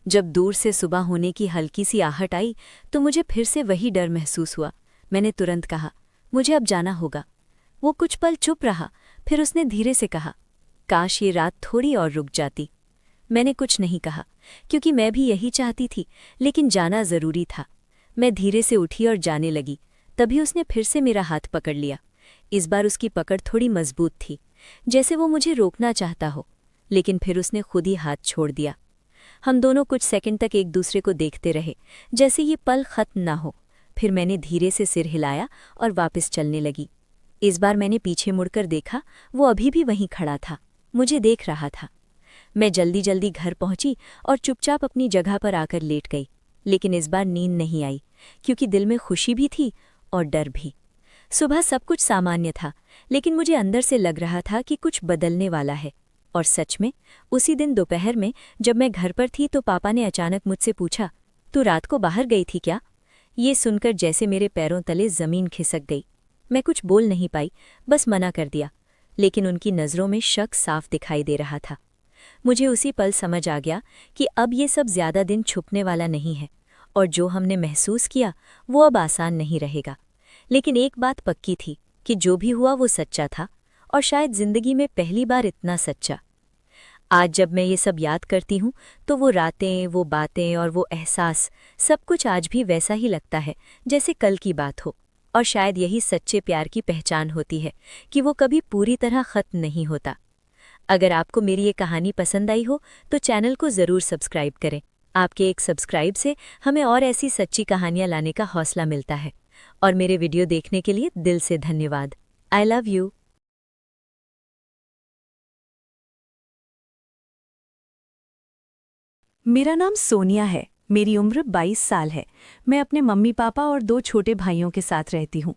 जब दूर से सुबह होने की हल्की सी आहट आई तो मुझे फिर से वही डर महसूस हुआ। मैंने तुरंत कहा, मुझे अब जाना होगा। वो कुछ पल चुप रहा, फिर उसने धीरे से कहा, काश ये रात थोड़ी और रुक जाती। मैंने कुछ नहीं कहा, क्योंकि मैं भी यही चाहती थी, लेकिन जाना ज़रूरी था। मैं धीरे से उठी और जाने लगी, तभी उसने फिर से मेरा हाथ पकड़ लिया। इस बार उसकी पकड़ थोड़ी मजबूत थी, जैसे वो मुझे रोकना चाहता हो, लेकिन फिर उसने खुद ही हाथ छोड़ दिया। हम दोनों कुछ सेकंड तक एक दूसरे को देखते रहे, जैसे ये पल खत्म ना हो। फिर मैंने धीरे से सिर हिलाया और वापस चलने लगी। इस बार मैंने पीछे मुड़कर देखा, वो अभी भी वहीं खड़ा था, मुझे देख रहा था। मैं जल्दी जल्दी घर पहुंची और चुपचाप अपनी जगह पर आकर लेट गई। लेकिन इस बार नींद नहीं आई, क्योंकि दिल में खुशी भी थी और डर भी। सुबह सब कुछ सामान्य था, लेकिन मुझे अंदर से लग रहा था कि कुछ बदलने वाला है। और सच में उसी दिन दोपहर में जब मैं घर पर थी तो पापा ने अचानक मुझसे पूछा, तू रात को बाहर गई थी क्या? ये सुनकर जैसे मेरे पैरों तले जमीन खिसक गई। मैं कुछ बोल नहीं पाई, बस मना कर दिया। लेकिन उनकी नज़रों में शक साफ दिखाई दे रहा था। मुझे उसी पल समझ आ गया कि अब ये सब ज्यादा दिन छुपने वाला नहीं है, और जो हमने महसूस किया वो अब आसान नहीं रहेगा। लेकिन एक बात पक्की थी कि जो भी हुआ वो सच्चा था, और शायद जिंदगी में पहली बार इतना सच्चा। आज जब मैं ये सब याद करती हूँ तो वो रातें, वो बातें और वो एहसास, सब कुछ आज भी वैसा ही लगता है जैसे कल की बात हो। और शायद यही सच्चे प्यार की पहचान होती है कि वो कभी पूरी तरह खत्म नहीं होता। अगर आपको मेरी ये कहानी पसंद आई हो तो चैनल को ज़रूर सब्सक्राइब करें। आपके एक सब्सक्राइब से हमें और ऐसी सच्ची कहानियाँ लाने का हौसला मिलता है। और मेरे वीडियो देखने के लिए दिल से धन्यवाद। I love you. मेरा नाम सोनिया है। मेरी उम्र 22 साल है। मैं अपने मम्मी पापा और 2 छोटे भाइयों के साथ रहती हूँ।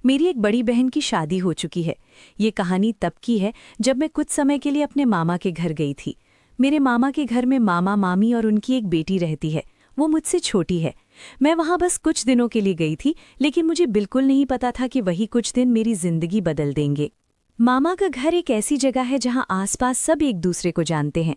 मेरी एक बड़ी बहन की शादी हो चुकी है। ये कहानी तब की है जब मैं कुछ समय के लिए अपने मामा के घर गई थी। मेरे मामा के घर में मामा, मामी और उनकी एक बेटी रहती है। वो मुझसे छोटी है। मैं वहाँ बस कुछ दिनों के लिए गई थी, लेकिन मुझे बिल्कुल नहीं पता था कि वही कुछ दिन मेरी जिंदगी बदल देंगे। मामा का घर एक ऐसी जगह है जहाँ आसपास सब एक दूसरे को जानते हैं।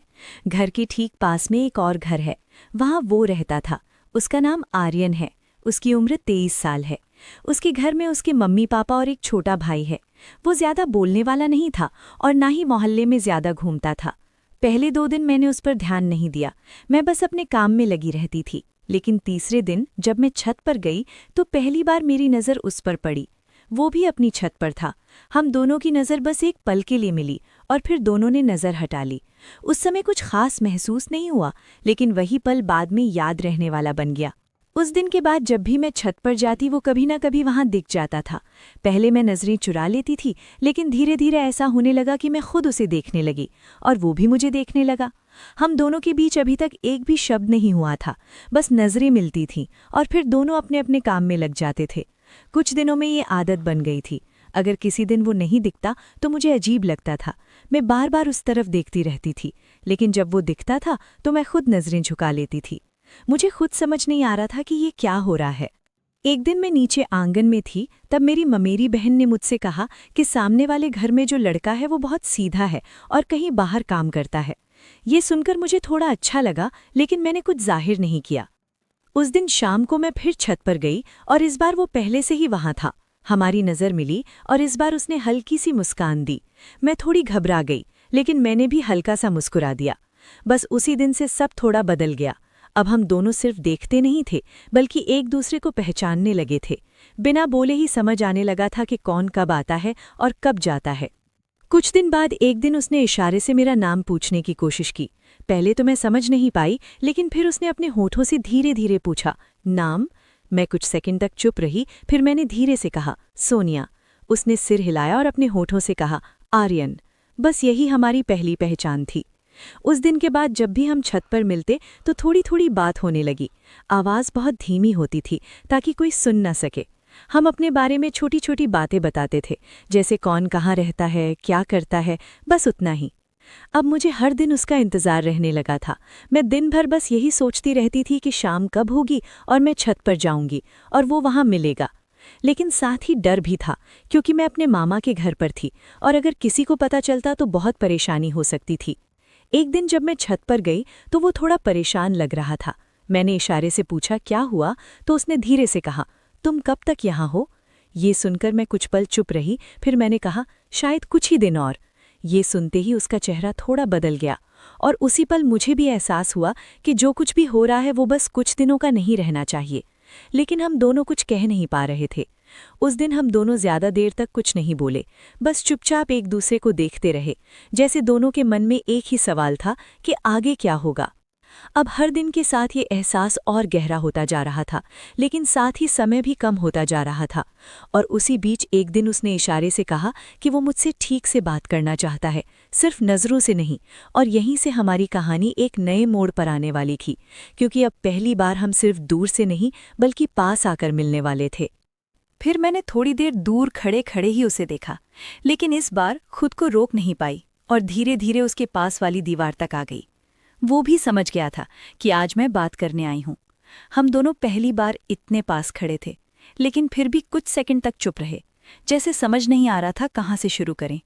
घर के ठीक पास में एक और घर है, वहाँ वो रहता था। उसका नाम आर्यन है। उसकी उम्र 23 साल है। उसके घर में उसके मम्मी पापा और एक छोटा भाई है। वो ज्यादा बोलने वाला नहीं था और ना ही मोहल्ले में ज्यादा घूमता था। पहले 2 दिन मैंने उस पर ध्यान नहीं दिया, मैं बस अपने काम में लगी रहती थी। लेकिन तीसरे दिन जब मैं छत पर गई तो पहली बार मेरी नज़र उस पर पड़ी। वो भी अपनी छत पर था। हम दोनों की नज़र बस एक पल के लिए मिली और फिर दोनों ने नज़र हटा ली। उस समय कुछ खास महसूस नहीं हुआ, लेकिन वही पल बाद में याद रहने वाला बन गया। उस दिन के बाद जब भी मैं छत पर जाती वो कभी ना कभी वहां दिख जाता था। पहले मैं नजरें चुरा लेती थी, लेकिन धीरे धीरे ऐसा होने लगा कि मैं खुद उसे देखने लगी और वो भी मुझे देखने लगा। हम दोनों के बीच अभी तक एक भी शब्द नहीं हुआ था, बस नजरें मिलती थीं और फिर दोनों अपने अपने काम में लग जाते थे। कुछ दिनों में ये आदत बन गई थी। अगर किसी दिन वो नहीं दिखता तो मुझे अजीब लगता था। मैं बार बार उस तरफ देखती रहती थी, लेकिन जब वो दिखता था तो मैं खुद नजरें झुका लेती थी। मुझे खुद समझ नहीं आ रहा था कि ये क्या हो रहा है। एक दिन मैं नीचे आंगन में थी, तब मेरी ममेरी बहन ने मुझसे कहा कि सामने वाले घर में जो लड़का है वो बहुत सीधा है और कहीं बाहर काम करता है। ये सुनकर मुझे थोड़ा अच्छा लगा, लेकिन मैंने कुछ जाहिर नहीं किया। उस दिन शाम को मैं फिर छत पर गई और इस बार वो पहले से ही वहां था। हमारी नज़र मिली और इस बार उसने हल्की सी मुस्कान दी। मैं थोड़ी घबरा गई, लेकिन मैंने भी हल्का सा मुस्कुरा दिया। बस उसी दिन से सब थोड़ा बदल गया। अब हम दोनों सिर्फ देखते नहीं थे, बल्कि एक दूसरे को पहचानने लगे थे। बिना बोले ही समझ आने लगा था कि कौन कब आता है और कब जाता है। कुछ दिन बाद एक दिन उसने इशारे से मेरा नाम पूछने की कोशिश की। पहले तो मैं समझ नहीं पाई, लेकिन फिर उसने अपने होठों से धीरे धीरे पूछा, नाम? मैं कुछ सेकंड तक चुप रही, फिर मैंने धीरे से कहा, सोनिया। उसने सिर हिलाया और अपने होठों से कहा, आर्यन। बस यही हमारी पहली पहचान थी। उस दिन के बाद जब भी हम छत पर मिलते तो थोड़ी थोड़ी बात होने लगी। आवाज़ बहुत धीमी होती थी ताकि कोई सुन न सके। हम अपने बारे में छोटी छोटी बातें बताते थे, जैसे कौन कहाँ रहता है, क्या करता है, बस उतना ही। अब मुझे हर दिन उसका इंतज़ार रहने लगा था। मैं दिन भर बस यही सोचती रहती थी कि शाम कब होगी और मैं छत पर जाऊंगी और वो वहाँ मिलेगा। लेकिन साथ ही डर भी था, क्योंकि मैं अपने मामा के घर पर थी और अगर किसी को पता चलता तो बहुत परेशानी हो सकती थी। एक दिन जब मैं छत पर गई तो वो थोड़ा परेशान लग रहा था। मैंने इशारे से पूछा, क्या हुआ? तो उसने धीरे से कहा, तुम कब तक यहाँ हो? ये सुनकर मैं कुछ पल चुप रही, फिर मैंने कहा, शायद कुछ ही दिन और। ये सुनते ही उसका चेहरा थोड़ा बदल गया और उसी पल मुझे भी एहसास हुआ कि जो कुछ भी हो रहा है वो बस कुछ दिनों का नहीं रहना चाहिए। लेकिन हम दोनों कुछ कह नहीं पा रहे थे। उस दिन हम दोनों ज्यादा देर तक कुछ नहीं बोले, बस चुपचाप एक दूसरे को देखते रहे, जैसे दोनों के मन में एक ही सवाल था कि आगे क्या होगा। अब हर दिन के साथ ये एहसास और गहरा होता जा रहा था, लेकिन साथ ही समय भी कम होता जा रहा था। और उसी बीच एक दिन उसने इशारे से कहा कि वो मुझसे ठीक से बात करना चाहता है, सिर्फ नज़रों से नहीं। और यहीं से हमारी कहानी एक नए मोड़ पर आने वाली थी, क्योंकि अब पहली बार हम सिर्फ दूर से नहीं बल्कि पास आकर मिलने वाले थे। फिर मैंने थोड़ी देर दूर खड़े खड़े ही उसे देखा, लेकिन इस बार खुद को रोक नहीं पाई और धीरे धीरे उसके पास वाली दीवार तक आ गई। वो भी समझ गया था कि आज मैं बात करने आई हूं। हम दोनों पहली बार इतने पास खड़े थे, लेकिन फिर भी कुछ सेकंड तक चुप रहे, जैसे समझ नहीं आ रहा था कहाँ से शुरू करें।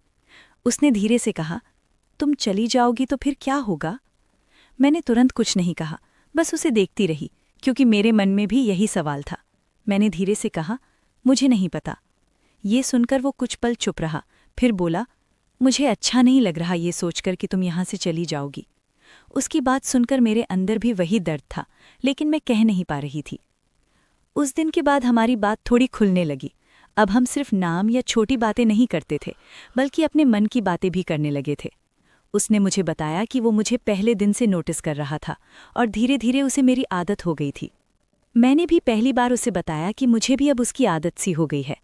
उसने धीरे से कहा, तुम चली जाओगी तो फिर क्या होगा? मैंने तुरंत कुछ नहीं कहा, बस उसे देखती रही, क्योंकि मेरे मन में भी यही सवाल था। मैंने धीरे से कहा, मुझे नहीं पता। ये सुनकर वो कुछ पल चुप रहा, फिर बोला, मुझे अच्छा नहीं लग रहा ये सोचकर कि तुम यहाँ से चली जाओगी। उसकी बात सुनकर मेरे अंदर भी वही दर्द था, लेकिन मैं कह नहीं पा रही थी। उस दिन के बाद हमारी बात थोड़ी खुलने लगी। अब हम सिर्फ नाम या छोटी बातें नहीं करते थे, बल्कि अपने मन की बातें भी करने लगे थे। उसने मुझे बताया कि वो मुझे पहले दिन से नोटिस कर रहा था और धीरे धीरे उसे मेरी आदत हो गई थी। मैंने भी पहली बार उसे बताया कि मुझे भी अब उसकी आदत सी हो गई है।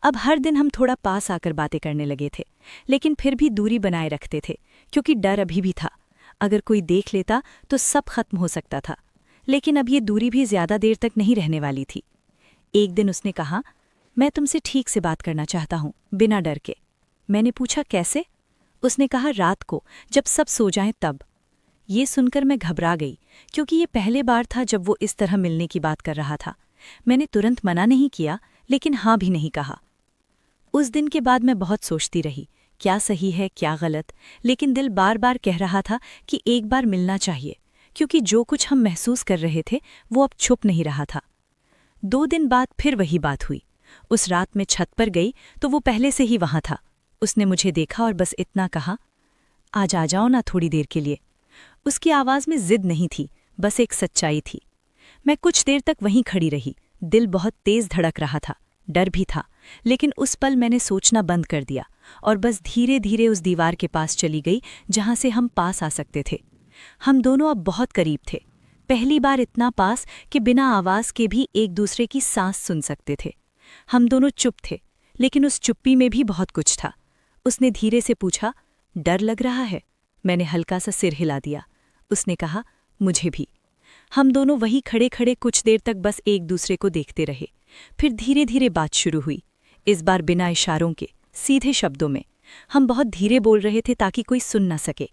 अब हर दिन हम थोड़ा पास आकर बातें करने लगे थे, लेकिन फिर भी दूरी बनाए रखते थे, क्योंकि डर अभी भी था। अगर कोई देख लेता तो सब खत्म हो सकता था। लेकिन अब ये दूरी भी ज्यादा देर तक नहीं रहने वाली थी। एक दिन उसने कहा, मैं तुमसे ठीक से बात करना चाहता हूँ, बिना डर के। मैंने पूछा, कैसे? उसने कहा, रात को जब सब सो जाएं तब। ये सुनकर मैं घबरा गई, क्योंकि ये पहले बार था जब वो इस तरह मिलने की बात कर रहा था। मैंने तुरंत मना नहीं किया, लेकिन हाँ भी नहीं कहा। उस दिन के बाद मैं बहुत सोचती रही, क्या सही है क्या गलत, लेकिन दिल बार बार कह रहा था कि एक बार मिलना चाहिए, क्योंकि जो कुछ हम महसूस कर रहे थे वो अब छुप नहीं रहा था। 2 दिन बाद फिर वही बात हुई। उस रात मैं छत पर गई तो वो पहले से ही वहां था। उसने मुझे देखा और बस इतना कहा, आज आ जाओ ना थोड़ी देर के लिए। उसकी आवाज़ में जिद नहीं थी, बस एक सच्चाई थी। मैं कुछ देर तक वहीं खड़ी रही। दिल बहुत तेज धड़क रहा था, डर भी था, लेकिन उस पल मैंने सोचना बंद कर दिया और बस धीरे धीरे उस दीवार के पास चली गई जहां से हम पास आ सकते थे। हम दोनों अब बहुत करीब थे। पहली बार इतना पास कि बिना आवाज़ के भी एक दूसरे की सांस सुन सकते थे। हम दोनों चुप थे, लेकिन उस चुप्पी में भी बहुत कुछ था। उसने धीरे से पूछा, डर लग रहा है? मैंने हल्का सा सिर हिला दिया। उसने कहा, मुझे भी। हम दोनों वहीं खड़े खड़े कुछ देर तक बस एक दूसरे को देखते रहे। फिर धीरे धीरे बात शुरू हुई, इस बार बिना इशारों के, सीधे शब्दों में। हम बहुत धीरे बोल रहे थे ताकि कोई सुन न सके।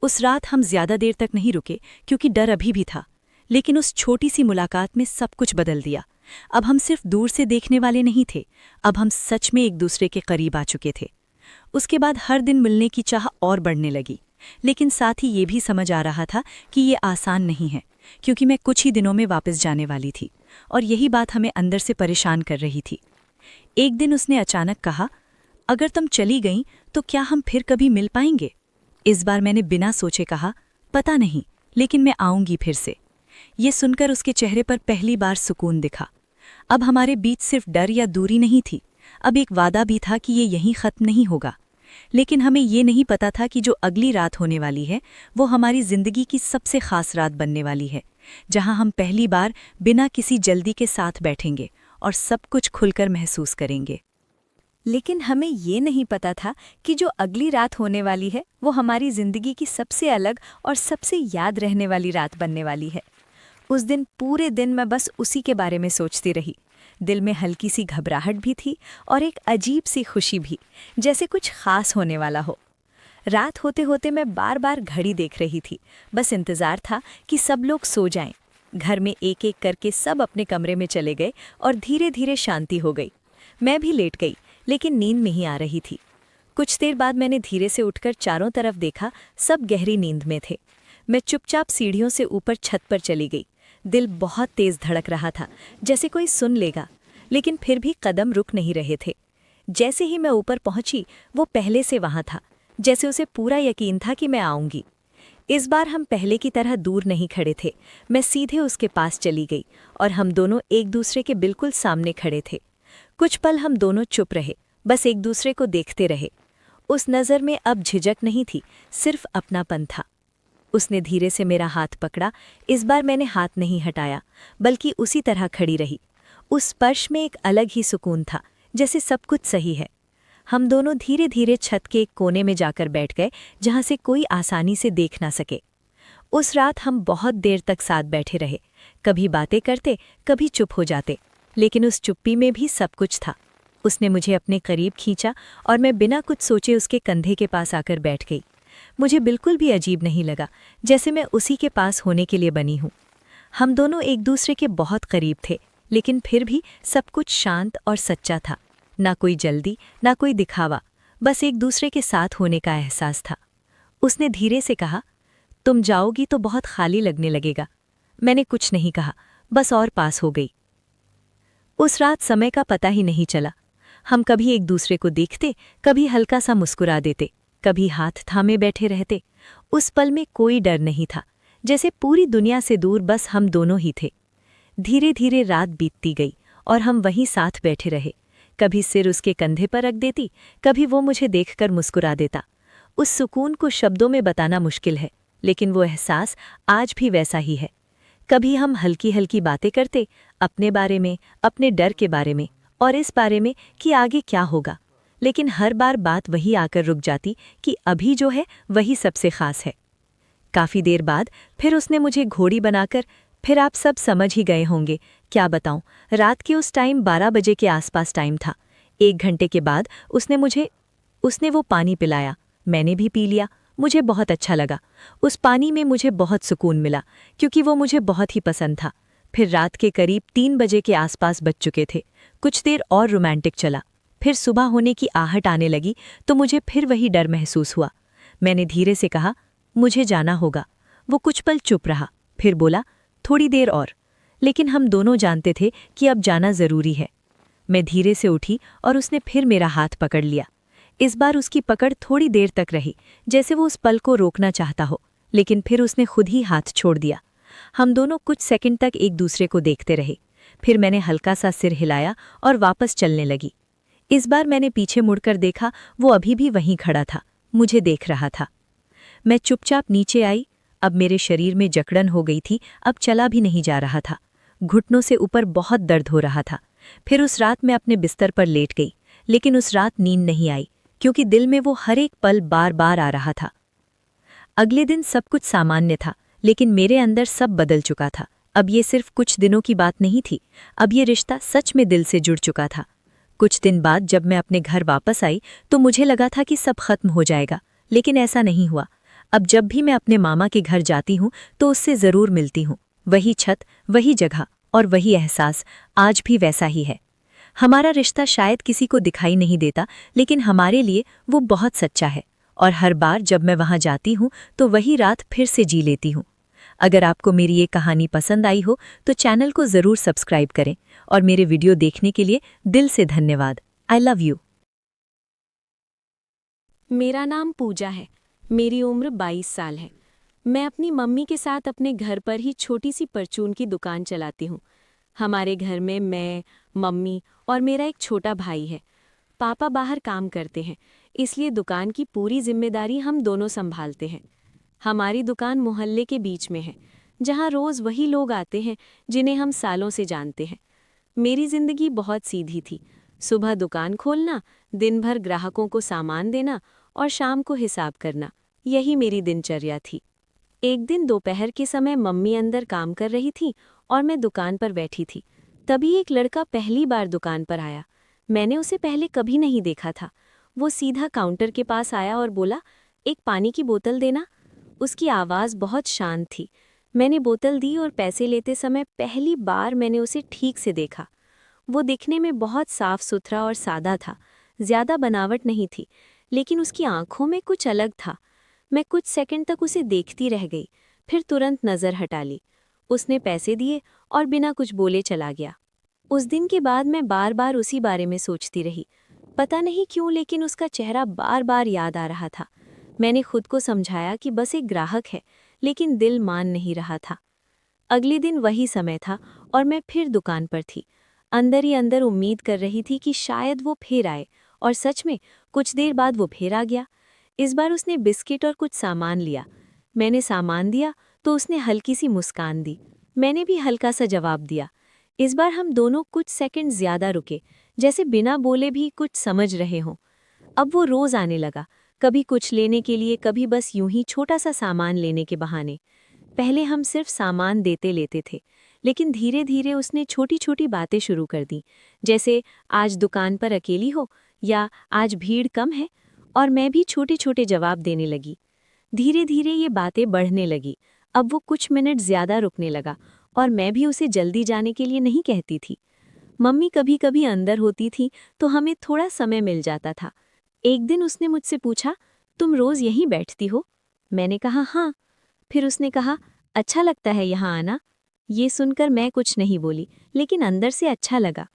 उस रात हम ज्यादा देर तक नहीं रुके क्योंकि डर अभी भी था, लेकिन उस छोटी सी मुलाकात में सब कुछ बदल दिया। अब हम सिर्फ दूर से देखने वाले नहीं थे, अब हम सच में एक दूसरे के करीब आ चुके थे। उसके बाद हर दिन मिलने की चाह और बढ़ने लगी, लेकिन साथ ही ये भी समझ आ रहा था कि ये आसान नहीं है, क्योंकि मैं कुछ ही दिनों में वापस जाने वाली थी और यही बात हमें अंदर से परेशान कर रही थी। एक दिन उसने अचानक कहा, अगर तुम चली गईं तो क्या हम फिर कभी मिल पाएंगे? इस बार मैंने बिना सोचे कहा, पता नहीं, लेकिन मैं आऊंगी फिर से। ये सुनकर उसके चेहरे पर पहली बार सुकून दिखा। अब हमारे बीच सिर्फ डर या दूरी नहीं थी, अब एक वादा भी था कि ये यहीं खत्म नहीं होगा। लेकिन हमें ये नहीं पता था कि जो अगली रात होने वाली है वो हमारी जिंदगी की सबसे खास रात बनने वाली है, जहां हम पहली बार बिना किसी जल्दी के साथ बैठेंगे और सब कुछ खुलकर महसूस करेंगे। लेकिन हमें ये नहीं पता था कि जो अगली रात होने वाली है वो हमारी जिंदगी की सबसे अलग और सबसे याद रहने वाली रात बनने वाली है। उस दिन पूरे दिन मैं बस उसी के बारे में सोचती रही। दिल में हल्की सी घबराहट भी थी और एक अजीब सी खुशी भी, जैसे कुछ खास होने वाला हो। रात होते होते मैं बार बार घड़ी देख रही थी, बस इंतज़ार था कि सब लोग सो जाएं। घर में एक एक करके सब अपने कमरे में चले गए और धीरे धीरे शांति हो गई। मैं भी लेट गई, लेकिन नींद नहीं आ रही थी। कुछ देर बाद मैंने धीरे से उठकर चारों तरफ देखा, सब गहरी नींद में थे। मैं चुपचाप सीढ़ियों से ऊपर छत पर चली गई। दिल बहुत तेज धड़क रहा था, जैसे कोई सुन लेगा, लेकिन फिर भी कदम रुक नहीं रहे थे। जैसे ही मैं ऊपर पहुंची, वो पहले से वहां था, जैसे उसे पूरा यकीन था कि मैं आऊंगी। इस बार हम पहले की तरह दूर नहीं खड़े थे। मैं सीधे उसके पास चली गई और हम दोनों एक दूसरे के बिल्कुल सामने खड़े थे। कुछ पल हम दोनों चुप रहे, बस एक दूसरे को देखते रहे। उस नज़र में अब झिझक नहीं थी, सिर्फ अपनापन था। उसने धीरे से मेरा हाथ पकड़ा। इस बार मैंने हाथ नहीं हटाया, बल्कि उसी तरह खड़ी रही। उस स्पर्श में एक अलग ही सुकून था, जैसे सब कुछ सही है। हम दोनों धीरे धीरे छत के एक कोने में जाकर बैठ गए, जहां से कोई आसानी से देख ना सके। उस रात हम बहुत देर तक साथ बैठे रहे, कभी बातें करते, कभी चुप हो जाते, लेकिन उस चुप्पी में भी सब कुछ था। उसने मुझे अपने करीब खींचा और मैं बिना कुछ सोचे उसके कंधे के पास आकर बैठ गई। मुझे बिल्कुल भी अजीब नहीं लगा, जैसे मैं उसी के पास होने के लिए बनी हूँ। हम दोनों एक दूसरे के बहुत करीब थे, लेकिन फिर भी सब कुछ शांत और सच्चा था। ना कोई जल्दी, ना कोई दिखावा, बस एक दूसरे के साथ होने का एहसास था। उसने धीरे से कहा, तुम जाओगी तो बहुत खाली लगने लगेगा। मैंने कुछ नहीं कहा, बस और पास हो गई। उस रात समय का पता ही नहीं चला। हम कभी एक दूसरे को देखते, कभी हल्का सा मुस्कुरा देते, कभी हाथ थामे बैठे रहते। उस पल में कोई डर नहीं था, जैसे पूरी दुनिया से दूर बस हम दोनों ही थे। धीरे धीरे रात बीतती गई और हम वहीं साथ बैठे रहे। कभी सिर उसके कंधे पर रख देती, कभी वो मुझे देखकर मुस्कुरा देता। उस सुकून को शब्दों में बताना मुश्किल है, लेकिन वो एहसास आज भी वैसा ही है। कभी हम हल्की हल्की बातें करते, अपने बारे में, अपने डर के बारे में और इस बारे में कि आगे क्या होगा, लेकिन हर बार बात वही आकर रुक जाती कि अभी जो है वही सबसे खास है। काफ़ी देर बाद फिर उसने मुझे घोड़ी बनाकर, फिर आप सब समझ ही गए होंगे, क्या बताऊं, रात के उस टाइम 12 बजे के आसपास टाइम था। 1 घंटे के बाद उसने वो पानी पिलाया। मैंने भी पी लिया। मुझे बहुत अच्छा लगा। उस पानी में मुझे बहुत सुकून मिला, क्योंकि वो मुझे बहुत ही पसंद था। फिर रात के करीब 3 बजे के आसपास बज चुके थे। कुछ देर और रोमांटिक चला। फिर सुबह होने की आहट आने लगी तो मुझे फिर वही डर महसूस हुआ। मैंने धीरे से कहा, मुझे जाना होगा। वो कुछ पल चुप रहा, फिर बोला, थोड़ी देर और। लेकिन हम दोनों जानते थे कि अब जाना ज़रूरी है। मैं धीरे से उठी और उसने फिर मेरा हाथ पकड़ लिया। इस बार उसकी पकड़ थोड़ी देर तक रही, जैसे वो उस पल को रोकना चाहता हो, लेकिन फिर उसने खुद ही हाथ छोड़ दिया। हम दोनों कुछ सेकंड तक एक दूसरे को देखते रहे। फिर मैंने हल्का सा सिर हिलाया और वापस चलने लगी। इस बार मैंने पीछे मुड़कर देखा, वो अभी भी वहीं खड़ा था, मुझे देख रहा था। मैं चुपचाप नीचे आई, अब मेरे शरीर में जकड़न हो गई थी, अब चला भी नहीं जा रहा था। घुटनों से ऊपर बहुत दर्द हो रहा था। फिर उस रात मैं अपने बिस्तर पर लेट गई, लेकिन उस रात नींद नहीं आई, क्योंकि दिल में वो हर एक पल बार बार आ रहा था। अगले दिन सब कुछ सामान्य था, लेकिन मेरे अंदर सब बदल चुका था। अब ये सिर्फ कुछ दिनों की बात नहीं थी, अब ये रिश्ता सच में दिल से जुड़ चुका था। कुछ दिन बाद जब मैं अपने घर वापस आई तो मुझे लगा था कि सब खत्म हो जाएगा, लेकिन ऐसा नहीं हुआ। अब जब भी मैं अपने मामा के घर जाती हूँ तो उससे ज़रूर मिलती हूँ। वही छत, वही जगह और वही एहसास आज भी वैसा ही है। हमारा रिश्ता शायद किसी को दिखाई नहीं देता, लेकिन हमारे लिए वो बहुत सच्चा है, और हर बार जब मैं वहाँ जाती हूँ तो वही रात फिर से जी लेती हूँ। अगर आपको मेरी ये कहानी पसंद आई हो तो चैनल को ज़रूर सब्सक्राइब करें, और मेरे वीडियो देखने के लिए दिल से धन्यवाद। I love you. मेरा नाम पूजा है। मेरी उम्र 22 साल है। मैं अपनी मम्मी के साथ अपने घर पर ही छोटी सी परचून की दुकान चलाती हूँ। हमारे घर में मैं, मम्मी और मेरा एक छोटा भाई है। पापा बाहर काम करते हैं, इसलिए दुकान की पूरी जिम्मेदारी हम दोनों संभालते हैं। हमारी दुकान मोहल्ले के बीच में है, जहाँ रोज़ वही लोग आते हैं जिन्हें हम सालों से जानते हैं। मेरी जिंदगी बहुत सीधी थी। सुबह दुकान खोलना, दिन भर ग्राहकों को सामान देना और शाम को हिसाब करना, यही मेरी दिनचर्या थी। एक दिन दोपहर के समय मम्मी अंदर काम कर रही थी और मैं दुकान पर बैठी थी। तभी एक लड़का पहली बार दुकान पर आया। मैंने उसे पहले कभी नहीं देखा था। वो सीधा काउंटर के पास आया और बोला, एक पानी की बोतल देना। उसकी आवाज़ बहुत शांत थी। मैंने बोतल दी और पैसे लेते समय पहली बार मैंने उसे ठीक से देखा। वो दिखने में बहुत साफ सुथरा और सादा था, ज्यादा बनावट नहीं थी, लेकिन उसकी आंखों में कुछ अलग था। मैं कुछ सेकंड तक उसे देखती रह गई, फिर तुरंत नज़र हटा ली। उसने पैसे दिए और बिना कुछ बोले चला गया। उस दिन के बाद मैं बार बार उसी बारे में सोचती रही। पता नहीं क्यों, लेकिन उसका चेहरा बार बार याद आ रहा था। मैंने खुद को समझाया कि बस एक ग्राहक है, लेकिन दिल मान नहीं रहा था। अगले दिन वही समय था और मैं फिर दुकान पर थी। अंदर ही अंदर उम्मीद कर रही थी कि शायद वो फिर आए, और सच में कुछ देर बाद वो फिर आ गया। इस बार उसने बिस्किट और कुछ सामान लिया। मैंने सामान दिया तो उसने हल्की सी मुस्कान दी। मैंने भी हल्का सा जवाब दिया। इस बार हम दोनों कुछ सेकंड ज्यादा रुके, जैसे बिना बोले भी कुछ समझ रहे हों। अब वो रोज आने लगा, कभी कुछ लेने के लिए, कभी बस यूं ही छोटा सा सामान लेने के बहाने। पहले हम सिर्फ सामान देते लेते थे, लेकिन धीरे धीरे उसने छोटी छोटी बातें शुरू कर दी, जैसे आज दुकान पर अकेली हो, या आज भीड़ कम है, और मैं भी छोटे छोटे जवाब देने लगी। धीरे धीरे ये बातें बढ़ने लगी। अब वो कुछ मिनट ज्यादा रुकने लगा, और मैं भी उसे जल्दी जाने के लिए नहीं कहती थी। मम्मी कभी कभी अंदर होती थी तो हमें थोड़ा समय मिल जाता था। एक दिन उसने मुझसे पूछा, तुम रोज यहीं बैठती हो? मैंने कहा हाँ। फिर उसने कहा, अच्छा लगता है यहाँ आना? ये सुनकर मैं कुछ नहीं बोली, लेकिन अंदर से अच्छा लगा।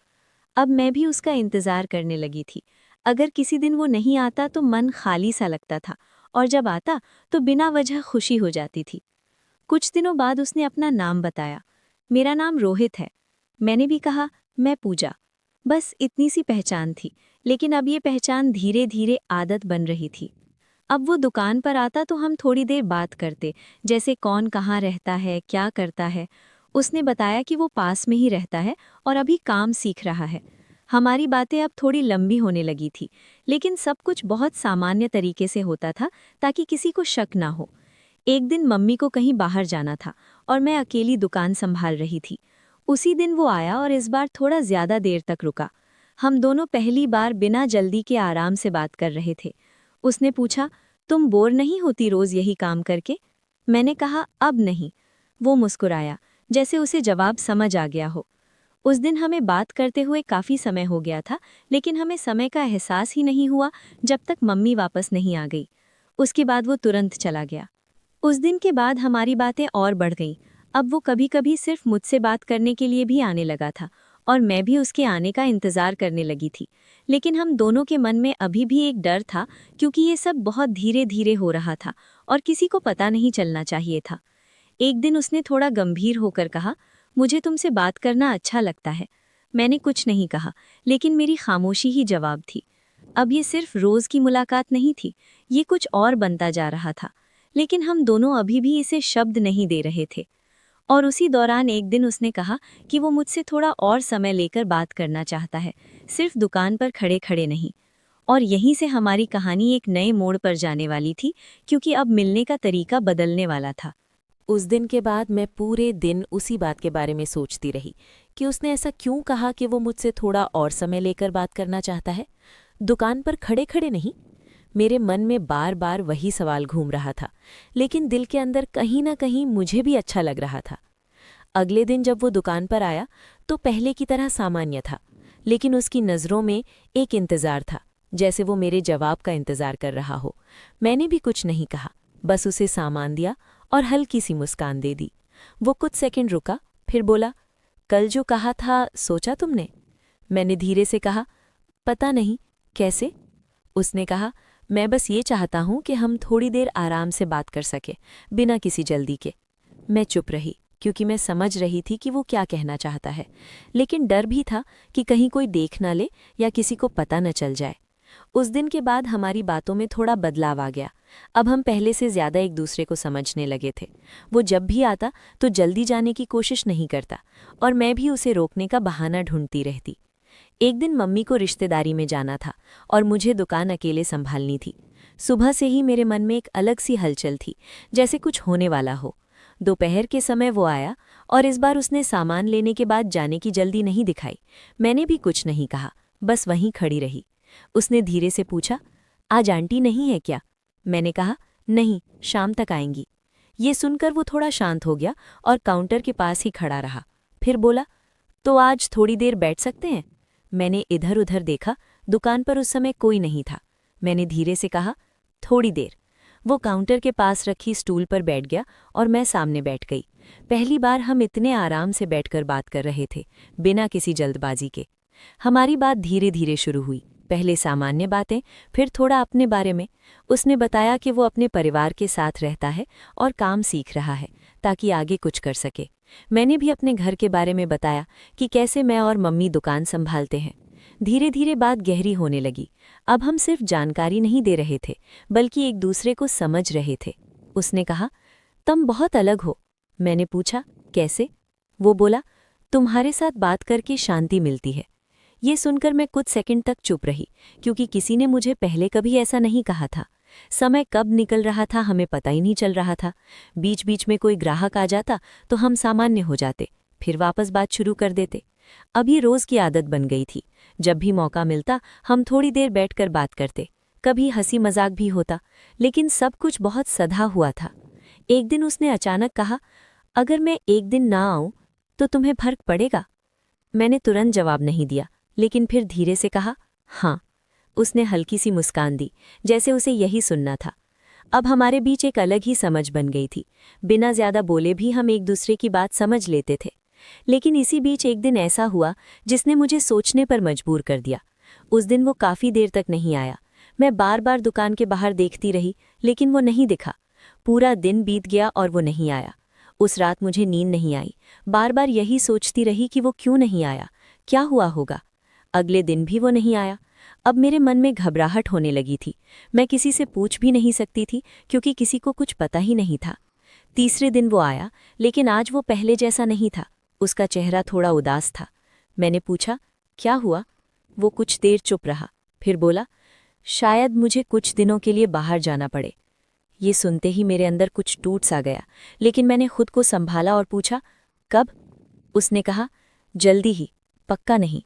अब मैं भी उसका इंतजार करने लगी थी। अगर किसी दिन वो नहीं आता तो मन खाली सा लगता था, और जब आता तो बिना वजह खुशी हो जाती थी। कुछ दिनों बाद उसने अपना नाम बताया। मेरा नाम रोहित है। मैंने भी कहा, मैं पूजा। बस इतनी सी पहचान थी, लेकिन अब ये पहचान धीरे धीरे आदत बन रही थी। अब वो दुकान पर आता तो हम थोड़ी देर बात करते, जैसे कौन कहाँ रहता है, क्या करता है। उसने बताया कि वो पास में ही रहता है और अभी काम सीख रहा है। हमारी बातें अब थोड़ी लंबी होने लगी थी, लेकिन सब कुछ बहुत सामान्य तरीके से होता था, ताकि किसी को शक ना हो। एक दिन मम्मी को कहीं बाहर जाना था और मैं अकेली दुकान संभाल रही थी। उसी दिन वो आया और इस बार थोड़ा ज्यादा देर तक रुका। हम दोनों पहली बार बिना जल्दी के आराम से बात कर रहे थे। उसने पूछा, तुम बोर नहीं होती रोज यही काम करके? मैंने कहा, अब नहीं। वो मुस्कुराया, जैसे उसे जवाब समझ आ गया हो। उस दिन हमें बात करते हुए काफी समय हो गया था, लेकिन हमें समय का एहसास ही नहीं हुआ जब तक मम्मी वापस नहीं आ गई। उसके बाद वो तुरंत चला गया। उस दिन के बाद हमारी बातें और बढ़ गईं। अब वो कभी कभी सिर्फ मुझसे बात करने के लिए भी आने लगा था, और मैं भी उसके आने का इंतजार करने लगी थी। लेकिन हम दोनों के मन में अभी भी एक डर था, क्योंकि ये सब बहुत धीरे धीरे हो रहा था और किसी को पता नहीं चलना चाहिए था। एक दिन उसने थोड़ा गंभीर होकर कहा, मुझे तुमसे बात करना अच्छा लगता है। मैंने कुछ नहीं कहा, लेकिन मेरी खामोशी ही जवाब थी। अब ये सिर्फ रोज की मुलाकात नहीं थी, ये कुछ और बनता जा रहा था। लेकिन हम दोनों अभी भी इसे शब्द नहीं दे रहे थे। और उसी दौरान एक दिन उसने कहा कि वो मुझसे थोड़ा और समय लेकर बात करना चाहता है, सिर्फ दुकान पर खड़े खड़े नहीं। और यहीं से हमारी कहानी एक नए मोड़ पर जाने वाली थी, क्योंकि अब मिलने का तरीका बदलने वाला था। उस दिन के बाद मैं पूरे दिन उसी बात के बारे में सोचती रही कि उसने ऐसा क्यों कहा कि वो मुझसे थोड़ा और समय लेकर बात करना चाहता है, दुकान पर खड़े खड़े नहीं। मेरे मन में बार बार वही सवाल घूम रहा था, लेकिन दिल के अंदर कहीं ना कहीं मुझे भी अच्छा लग रहा था। अगले दिन जब वो दुकान पर आया तो पहले की तरह सामान्य था, लेकिन उसकी नज़रों में एक इंतज़ार था, जैसे वो मेरे जवाब का इंतज़ार कर रहा हो। मैंने भी कुछ नहीं कहा, बस उसे सामान दिया और हल्की सी मुस्कान दे दी। वो कुछ सेकंड रुका, फिर बोला, कल जो कहा था सोचा तुमने? मैंने धीरे से कहा, पता नहीं, कैसे? उसने कहा, मैं बस ये चाहता हूं कि हम थोड़ी देर आराम से बात कर सके, बिना किसी जल्दी के। मैं चुप रही, क्योंकि मैं समझ रही थी कि वो क्या कहना चाहता है, लेकिन डर भी था कि कहीं कोई देख न ले या किसी को पता न चल जाए। उस दिन के बाद हमारी बातों में थोड़ा बदलाव आ गया। अब हम पहले से ज़्यादा एक दूसरे को समझने लगे थे। वो जब भी आता तो जल्दी जाने की कोशिश नहीं करता, और मैं भी उसे रोकने का बहाना ढूंढती रहती। एक दिन मम्मी को रिश्तेदारी में जाना था और मुझे दुकान अकेले संभालनी थी। सुबह से ही मेरे मन में एक अलग सी हलचल थी, जैसे कुछ होने वाला हो। दोपहर के समय वो आया और इस बार उसने सामान लेने के बाद जाने की जल्दी नहीं दिखाई। मैंने भी कुछ नहीं कहा, बस वहीं खड़ी रही। उसने धीरे से पूछा, आज आंटी नहीं है क्या? मैंने कहा, नहीं, शाम तक आएंगी। ये सुनकर वो थोड़ा शांत हो गया और काउंटर के पास ही खड़ा रहा। फिर बोला, तो आज थोड़ी देर बैठ सकते हैं? मैंने इधर उधर देखा, दुकान पर उस समय कोई नहीं था। मैंने धीरे से कहा, थोड़ी देर। वो काउंटर के पास रखी स्टूल पर बैठ गया और मैं सामने बैठ गई। पहली बार हम इतने आराम से बैठकर बात कर रहे थे, बिना किसी जल्दबाजी के। हमारी बात धीरे धीरे शुरू हुई, पहले सामान्य बातें, फिर थोड़ा अपने बारे में। उसने बताया कि वो अपने परिवार के साथ रहता है और काम सीख रहा है ताकि आगे कुछ कर सके। मैंने भी अपने घर के बारे में बताया कि कैसे मैं और मम्मी दुकान संभालते हैं। धीरे धीरे बात गहरी होने लगी। अब हम सिर्फ जानकारी नहीं दे रहे थे, बल्कि एक दूसरे को समझ रहे थे। उसने कहा, तुम बहुत अलग हो। मैंने पूछा, कैसे? वो बोला, तुम्हारे साथ बात करके शांति मिलती है। ये सुनकर मैं कुछ सेकंड तक चुप रही, क्योंकि किसी ने मुझे पहले कभी ऐसा नहीं कहा था। समय कब निकल रहा था हमें पता ही नहीं चल रहा था। बीच बीच में कोई ग्राहक आ जाता तो हम सामान्य हो जाते, फिर वापस बात शुरू कर देते। अब ये रोज़ की आदत बन गई थी। जब भी मौका मिलता हम थोड़ी देर बैठकर बात करते, कभी हंसी मजाक भी होता, लेकिन सब कुछ बहुत सधा हुआ था। एक दिन उसने अचानक कहा, अगर मैं एक दिन ना आऊं तो तुम्हें फर्क पड़ेगा? मैंने तुरंत जवाब नहीं दिया, लेकिन फिर धीरे से कहा, हाँ। उसने हल्की सी मुस्कान दी, जैसे उसे यही सुनना था। अब हमारे बीच एक अलग ही समझ बन गई थी। बिना ज्यादा बोले भी हम एक दूसरे की बात समझ लेते थे। लेकिन इसी बीच एक दिन ऐसा हुआ जिसने मुझे सोचने पर मजबूर कर दिया। उस दिन वो काफ़ी देर तक नहीं आया। मैं बार बार दुकान के बाहर देखती रही, लेकिन वो नहीं दिखा। पूरा दिन बीत गया और वो नहीं आया। उस रात मुझे नींद नहीं आई। बार बार यही सोचती रही कि वो क्यों नहीं आया, क्या हुआ होगा। अगले दिन भी वो नहीं आया। अब मेरे मन में घबराहट होने लगी थी। मैं किसी से पूछ भी नहीं सकती थी, क्योंकि किसी को कुछ पता ही नहीं था। तीसरे दिन वो आया, लेकिन आज वो पहले जैसा नहीं था। उसका चेहरा थोड़ा उदास था। मैंने पूछा, क्या हुआ? वो कुछ देर चुप रहा, फिर बोला, शायद मुझे कुछ दिनों के लिए बाहर जाना पड़े। ये सुनते ही मेरे अंदर कुछ टूट सा गया, लेकिन मैंने खुद को संभाला और पूछा, कब? उसने कहा, जल्दी ही, पक्का नहीं।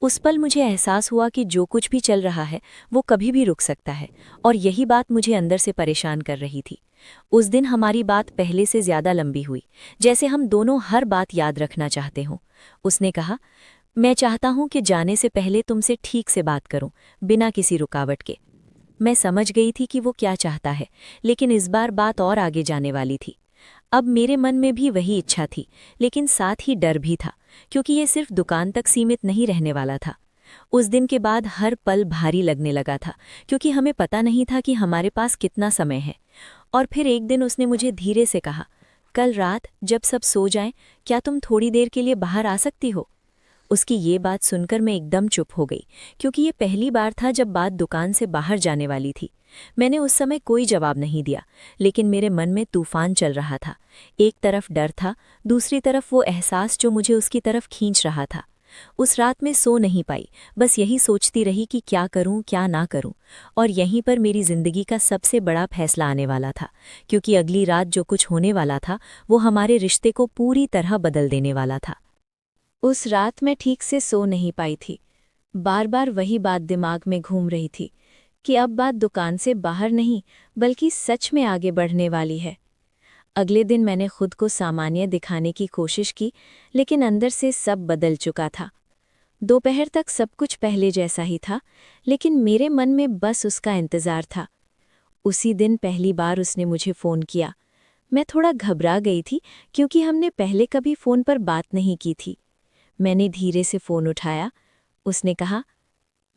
उस पल मुझे एहसास हुआ कि जो कुछ भी चल रहा है वो कभी भी रुक सकता है, और यही बात मुझे अंदर से परेशान कर रही थी। उस दिन हमारी बात पहले से ज्यादा लंबी हुई, जैसे हम दोनों हर बात याद रखना चाहते हों। उसने कहा, मैं चाहता हूं कि जाने से पहले तुमसे ठीक से बात करूं, बिना किसी रुकावट के। मैं समझ गई थी कि वो क्या चाहता है, लेकिन इस बार बात और आगे जाने वाली थी। अब मेरे मन में भी वही इच्छा थी, लेकिन साथ ही डर भी था, क्योंकि ये सिर्फ दुकान तक सीमित नहीं रहने वाला था। उस दिन के बाद हर पल भारी लगने लगा था, क्योंकि हमें पता नहीं था कि हमारे पास कितना समय है। और फिर एक दिन उसने मुझे धीरे से कहा, कल रात जब सब सो जाएं, क्या तुम थोड़ी देर के लिए बाहर आ सकती हो? उसकी ये बात सुनकर मैं एकदम चुप हो गई, क्योंकि ये पहली बार था जब बात दुकान से बाहर जाने वाली थी। मैंने उस समय कोई जवाब नहीं दिया, लेकिन मेरे मन में तूफान चल रहा था। एक तरफ डर था, दूसरी तरफ वो एहसास जो मुझे उसकी तरफ खींच रहा था। उस रात में सो नहीं पाई, बस यही सोचती रही कि क्या करूं क्या ना करूं। और यहीं पर मेरी जिंदगी का सबसे बड़ा फैसला आने वाला था, क्योंकि अगली रात जो कुछ होने वाला था वो हमारे रिश्ते को पूरी तरह बदल देने वाला था। उस रात मैं ठीक से सो नहीं पाई थी। बार बार वही बात दिमाग में घूम रही थी कि अब बात दुकान से बाहर नहीं बल्कि सच में आगे बढ़ने वाली है। अगले दिन मैंने खुद को सामान्य दिखाने की कोशिश की, लेकिन अंदर से सब बदल चुका था। दोपहर तक सब कुछ पहले जैसा ही था, लेकिन मेरे मन में बस उसका इंतजार था। उसी दिन पहली बार उसने मुझे फ़ोन किया। मैं थोड़ा घबरा गई थी, क्योंकि हमने पहले कभी फ़ोन पर बात नहीं की थी। मैंने धीरे से फ़ोन उठाया। उसने कहा,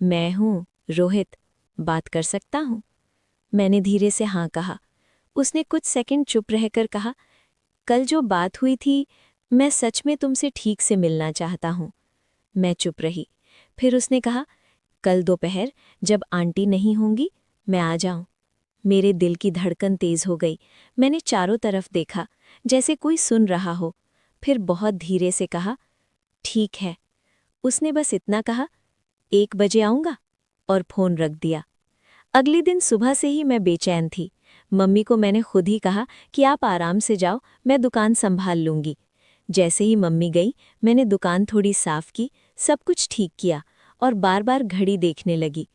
मैं हूँ रोहित, बात कर सकता हूँ? मैंने धीरे से हाँ कहा। उसने कुछ सेकंड चुप रहकर कहा, कल जो बात हुई थी, मैं सच में तुमसे ठीक से मिलना चाहता हूँ। मैं चुप रही। फिर उसने कहा, कल दोपहर जब आंटी नहीं होंगी, मैं आ जाऊं। मेरे दिल की धड़कन तेज हो गई। मैंने चारों तरफ देखा, जैसे कोई सुन रहा हो। फिर बहुत धीरे से कहा, ठीक है। उसने बस इतना कहा, 1 बजे आऊँगा, और फ़ोन रख दिया। अगले दिन सुबह से ही मैं बेचैन थी। मम्मी को मैंने खुद ही कहा कि आप आराम से जाओ, मैं दुकान संभाल लूँगी। जैसे ही मम्मी गई, मैंने दुकान थोड़ी साफ की, सब कुछ ठीक किया और बार बार घड़ी देखने लगी।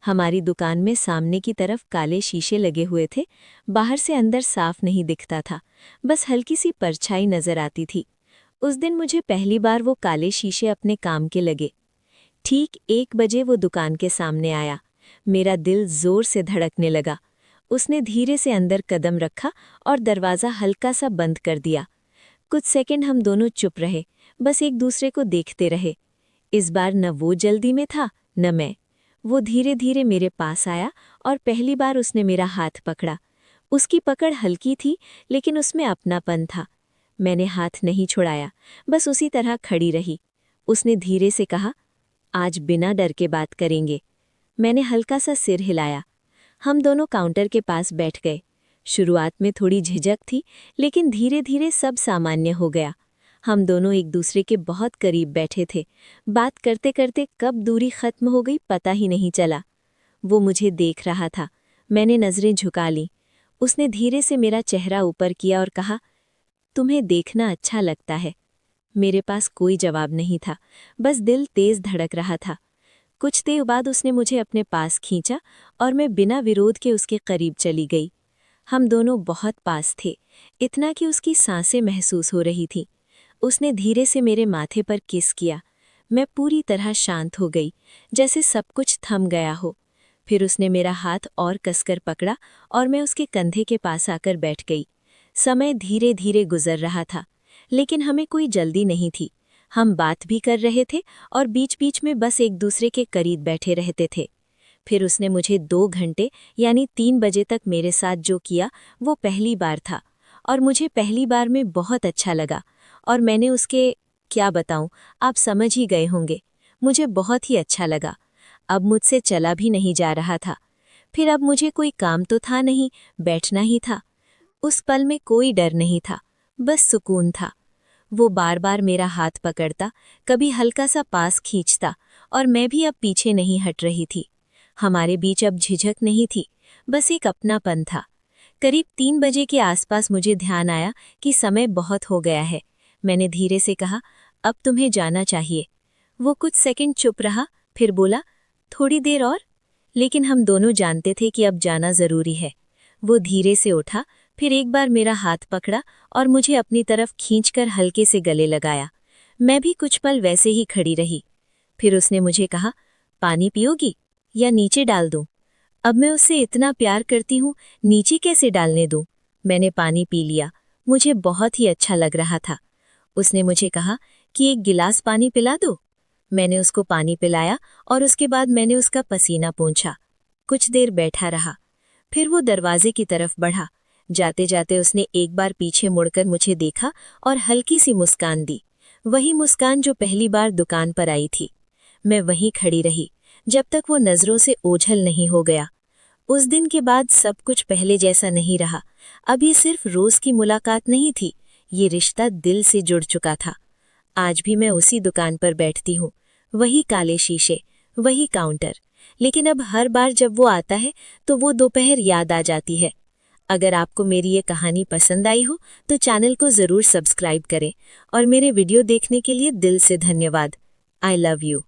हमारी दुकान में सामने की तरफ काले शीशे लगे हुए थे। बाहर से अंदर साफ नहीं दिखता था, बस हल्की सी परछाई नजर आती थी। उस दिन मुझे पहली बार वो काले शीशे अपने काम के लगे। ठीक 1 बजे वो दुकान के सामने आया। मेरा दिल जोर से धड़कने लगा। उसने धीरे से अंदर कदम रखा और दरवाज़ा हल्का सा बंद कर दिया। कुछ सेकंड हम दोनों चुप रहे, बस एक दूसरे को देखते रहे। इस बार न वो जल्दी में था, न मैं। वो धीरे धीरे मेरे पास आया और पहली बार उसने मेरा हाथ पकड़ा। उसकी पकड़ हल्की थी, लेकिन उसमें अपनापन था। मैंने हाथ नहीं छुड़ाया, बस उसी तरह खड़ी रही। उसने धीरे से कहा, आज बिना डर के बात करेंगे। मैंने हल्का सा सिर हिलाया। हम दोनों काउंटर के पास बैठ गए। शुरुआत में थोड़ी झिझक थी, लेकिन धीरे धीरे सब सामान्य हो गया। हम दोनों एक दूसरे के बहुत करीब बैठे थे। बात करते करते कब दूरी खत्म हो गई पता ही नहीं चला। वो मुझे देख रहा था, मैंने नज़रें झुका लीं। उसने धीरे से मेरा चेहरा ऊपर किया और कहा, तुम्हें देखना अच्छा लगता है। मेरे पास कोई जवाब नहीं था, बस दिल तेज धड़क रहा था। कुछ देर बाद उसने मुझे अपने पास खींचा और मैं बिना विरोध के उसके करीब चली गई। हम दोनों बहुत पास थे, इतना कि उसकी सांसें महसूस हो रही थीं। उसने धीरे से मेरे माथे पर किस किया। मैं पूरी तरह शांत हो गई, जैसे सब कुछ थम गया हो। फिर उसने मेरा हाथ और कसकर पकड़ा और मैं उसके कंधे के पास आकर बैठ गई। समय धीरे धीरे गुजर रहा था, लेकिन हमें कोई जल्दी नहीं थी। हम बात भी कर रहे थे और बीच बीच में बस एक दूसरे के करीब बैठे रहते थे। फिर उसने मुझे 2 घंटे यानी 3 बजे तक मेरे साथ जो किया वो पहली बार था, और मुझे पहली बार में बहुत अच्छा लगा। और मैंने उसके, क्या बताऊं, आप समझ ही गए होंगे, मुझे बहुत ही अच्छा लगा। अब मुझसे चला भी नहीं जा रहा था। फिर अब मुझे कोई काम तो था नहीं, बैठना ही था। उस पल में कोई डर नहीं था, बस सुकून था। वो बार बार मेरा हाथ पकड़ता, कभी हल्का सा पास खींचता, और मैं भी अब पीछे नहीं हट रही थी। हमारे बीच अब झिझक नहीं थी, बस एक अपनापन था। करीब 3 बजे के आसपास मुझे ध्यान आया कि समय बहुत हो गया है। मैंने धीरे से कहा, अब तुम्हें जाना चाहिए। वो कुछ सेकंड चुप रहा, फिर बोला, थोड़ी देर और। लेकिन हम दोनों जानते थे कि अब जाना जरूरी है। वो धीरे से उठा, फिर एक बार मेरा हाथ पकड़ा और मुझे अपनी तरफ खींचकर हल्के से गले लगाया। मैं भी कुछ पल वैसे ही खड़ी रही। फिर उसने मुझे कहा, पानी पियोगी या नीचे डाल दूं? अब मैं उससे इतना प्यार करती हूँ, नीचे कैसे डालने दूं? मैंने पानी पी लिया, मुझे बहुत ही अच्छा लग रहा था। उसने मुझे कहा कि 1 गिलास पानी पिला दो। मैंने उसको पानी पिलाया और उसके बाद मैंने उसका पसीना पोंछा। कुछ देर बैठा रहा, फिर वो दरवाजे की तरफ बढ़ा। जाते जाते उसने एक बार पीछे मुड़कर मुझे देखा और हल्की सी मुस्कान दी। वही मुस्कान जो पहली बार दुकान पर आई थी। मैं वहीं खड़ी रही जब तक वो नजरों से ओझल नहीं हो गया। उस दिन के बाद सब कुछ पहले जैसा नहीं रहा। अब ये सिर्फ रोज की मुलाकात नहीं थी, ये रिश्ता दिल से जुड़ चुका था। आज भी मैं उसी दुकान पर बैठती हूँ, वही काले शीशे, वही काउंटर, लेकिन अब हर बार जब वो आता है तो वो दोपहर याद आ जाती है। अगर आपको मेरी ये कहानी पसंद आई हो तो चैनल को ज़रूर सब्सक्राइब करें और मेरे वीडियो देखने के लिए दिल से धन्यवाद। I love you.